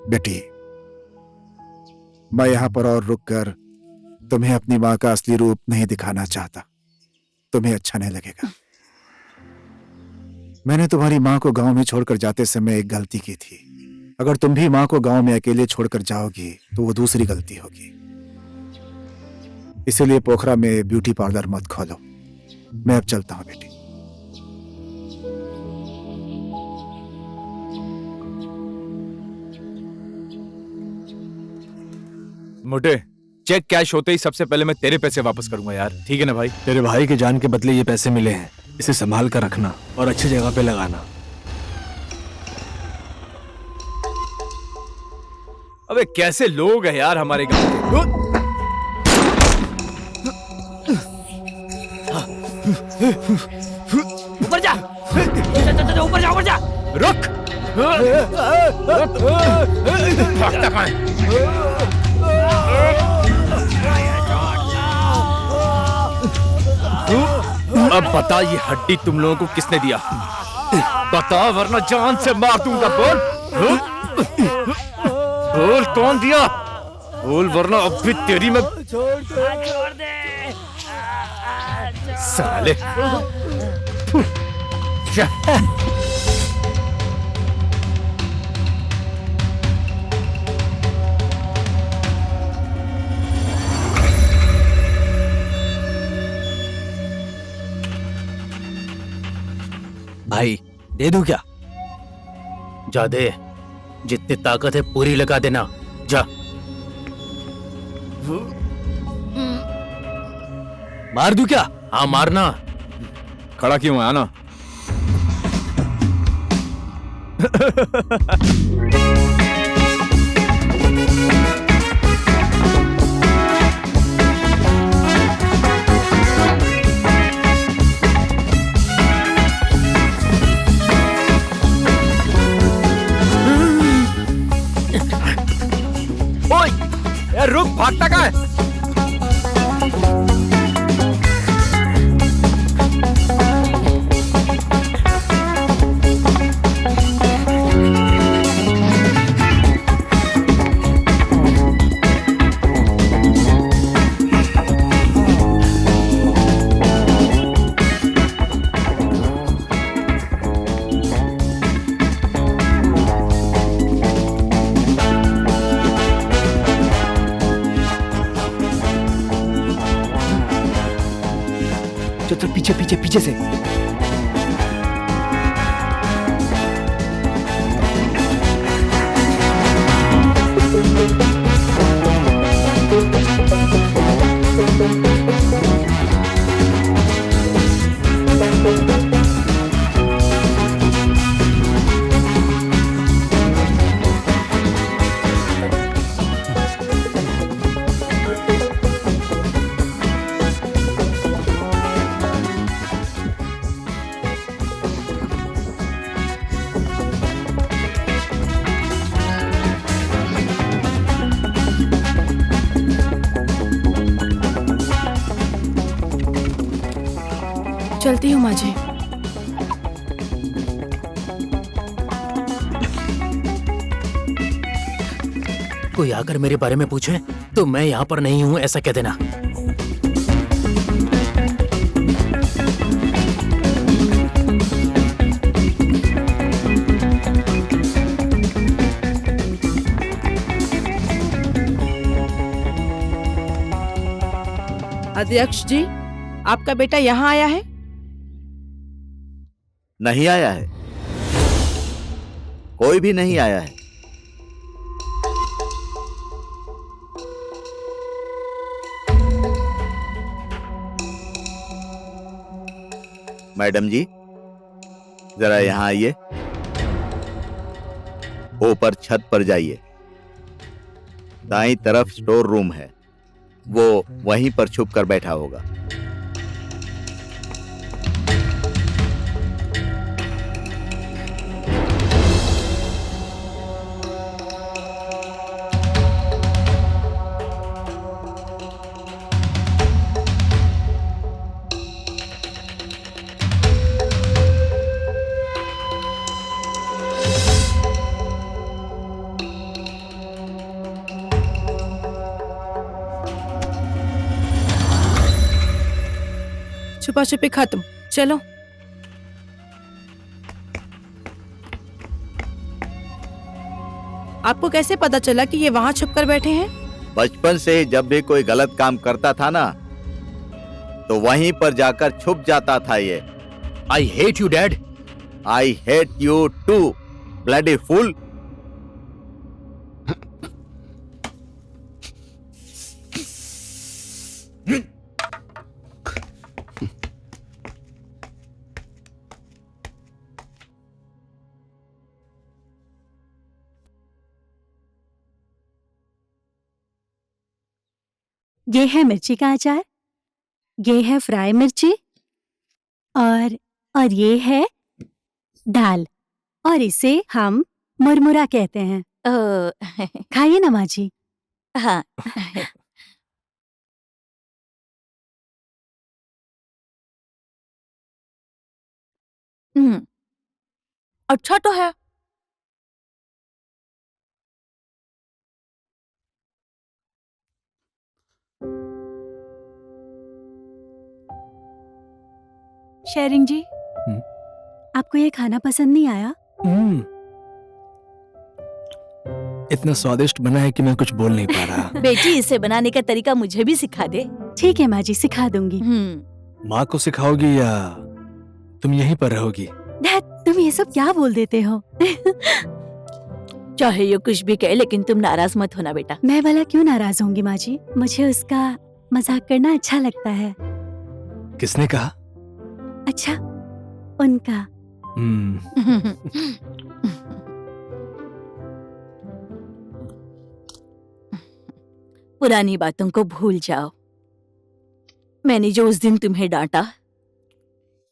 बेटी, मैं यहाँ पर और रुककर तुम्हें अपनी माँ का असली रूप नहीं दिखाना चाहता, तुम्हें अच्छा नहीं लगेगा। मैंने तुम्हारी माँ को गांव में छोड़कर जाते समय एक गलती की थी। अगर तुम भी माँ को गांव में अकेले छोड़कर जाओगी तो वो दूसरी गलती होगी। इसीलिए पोखरा में ब्यूटी पार्लर मत खोलो। मैं अब चलता हूँ बेटी। मोटे, चेक कैश होते ही सबसे पहले मैं तेरे पैसे वापस करूंगा यार, ठीक है ना भाई? तेरे भाई के जान के बदले ये पैसे मिले हैं, इसे संभाल कर रखना और अच्छी जगह पे लगाना। अबे कैसे लोग हैं यार हमारे गांव के। ऊपर जा, ऊपर जा, ऊपर जा। रुक। भागता कहाँ है? अब बता, ये हड्डी तुम लोगों को किसने दिया? बता वरना जान से मार दूंगा। बोल बोल, कौन दिया? बोल वरना अब भी तेरी में छोड़ दे। साले। भाई दे दूं क्या? जा दे, जितनी ताकत है पूरी लगा देना। जा। मार दूं क्या? हाँ मारना। खड़ा क्यों है ना? ओए, यार रुक, भागता कहाँ है? चल पीछे पीछे पीछे से। चलती हूँ माँ जी। कोई आकर मेरे बारे में पूछे तो मैं यहाँ पर नहीं हूँ ऐसा कह देना। अध्यक्ष जी, आपका बेटा यहाँ आया है? नहीं आया है, कोई भी नहीं आया है। मैडम जी, जरा यहाँ आइए। ऊपर छत पर जाइए। दाईं तरफ स्टोर रूम है, वो वहीं पर छुप कर बैठा होगा। छुपा छुपी खत्म, चलो। आपको कैसे पता चला कि ये वहां छुप कर बैठे हैं? बचपन से जब भी कोई गलत काम करता था ना, तो वहीं पर जाकर छुप जाता था ये। I hate you dad. I hate you too, bloody fool. ये है मिर्ची का अचार, ये है फ्राई मिर्ची, और ये है दाल, और इसे हम मुरमुरा कहते हैं। खाइए ना माँ जी। हाँ। अच्छा तो है। शेरिंग जी, आपको ये खाना पसंद नहीं आया? इतना स्वादिष्ट बना है कि मैं कुछ बोल नहीं पा रहा। बेटी, इसे बनाने का तरीका मुझे भी सिखा दे। ठीक है माँ जी, सिखा दूंगी। माँ को सिखाओगी या तुम यहीं पर रहोगी? डैड, तुम ये सब क्या बोल देते हो? चाहे ये कुछ भी कहे, लेकिन तुम नाराज मत होना बेटा। मैं भला क्यों नाराज होंगी माँ जी? मुझे उसका मजाक करना अच्छा लगता है। किसने कहा? अच्छा, उनका। पुरानी बातों को भूल जाओ। मैंने जो उस दिन तुम्हें डांटा,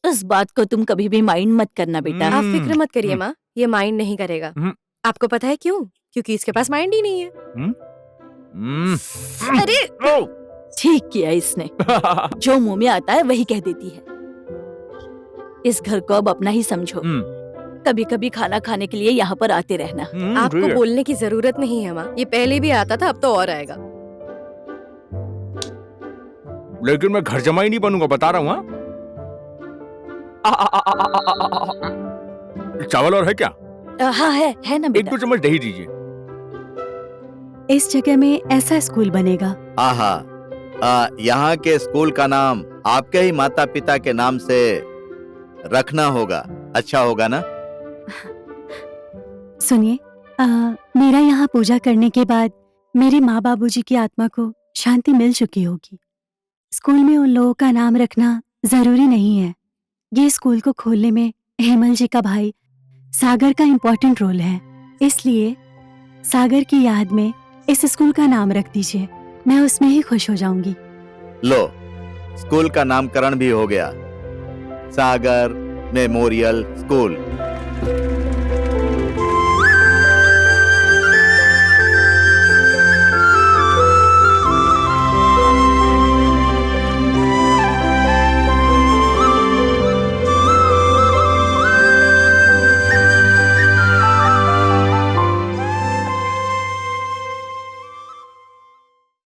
उस बात को तुम कभी भी माइंड मत करना बेटा। आप फिक्र मत करिए माँ, ये माइंड नहीं करेगा। आपको पता है क्यों? क्योंकि इसके पास माइंड ही नहीं है। अरे ठीक किया इसने। जो मुंह में आता है वही कह देती है। इस घर को अब अपना ही समझो। कभी कभी खाना खाने के लिए यहाँ पर आते रहना। आपको बोलने की जरूरत नहीं है माँ, ये पहले भी आता था, अब तो और आएगा। लेकिन मैं घर जमाई नहीं बनूंगा, बता रहा हूँ। चावल और है क्या? हाँ है ना बेटा। 1-2 चम्मच दही दीजिए। इस जगह में ऐसा स्कूल बनेगा। आहा, यहाँ के स्कूल का नाम आपके ही माता पिता के नाम से रखना होगा। अच्छा होगा ना? सुनिए, मेरा यहाँ पूजा करने के बाद मेरे माँ बाबूजी की आत्मा को शांति मिल चुकी होगी। स्कूल में उन लोगों का नाम रखना जरूरी नहीं है। ये स्कूल को खोलने में हेमल जी का भाई सागर का इम्पोर्टेंट रोल है, इसलिए सागर की याद में इस स्कूल का नाम रख दीजिए। मैं उसमें ही खुश हो जाऊंगी। लो, स्कूल का नामकरण भी हो गया, सागर मेमोरियल स्कूल।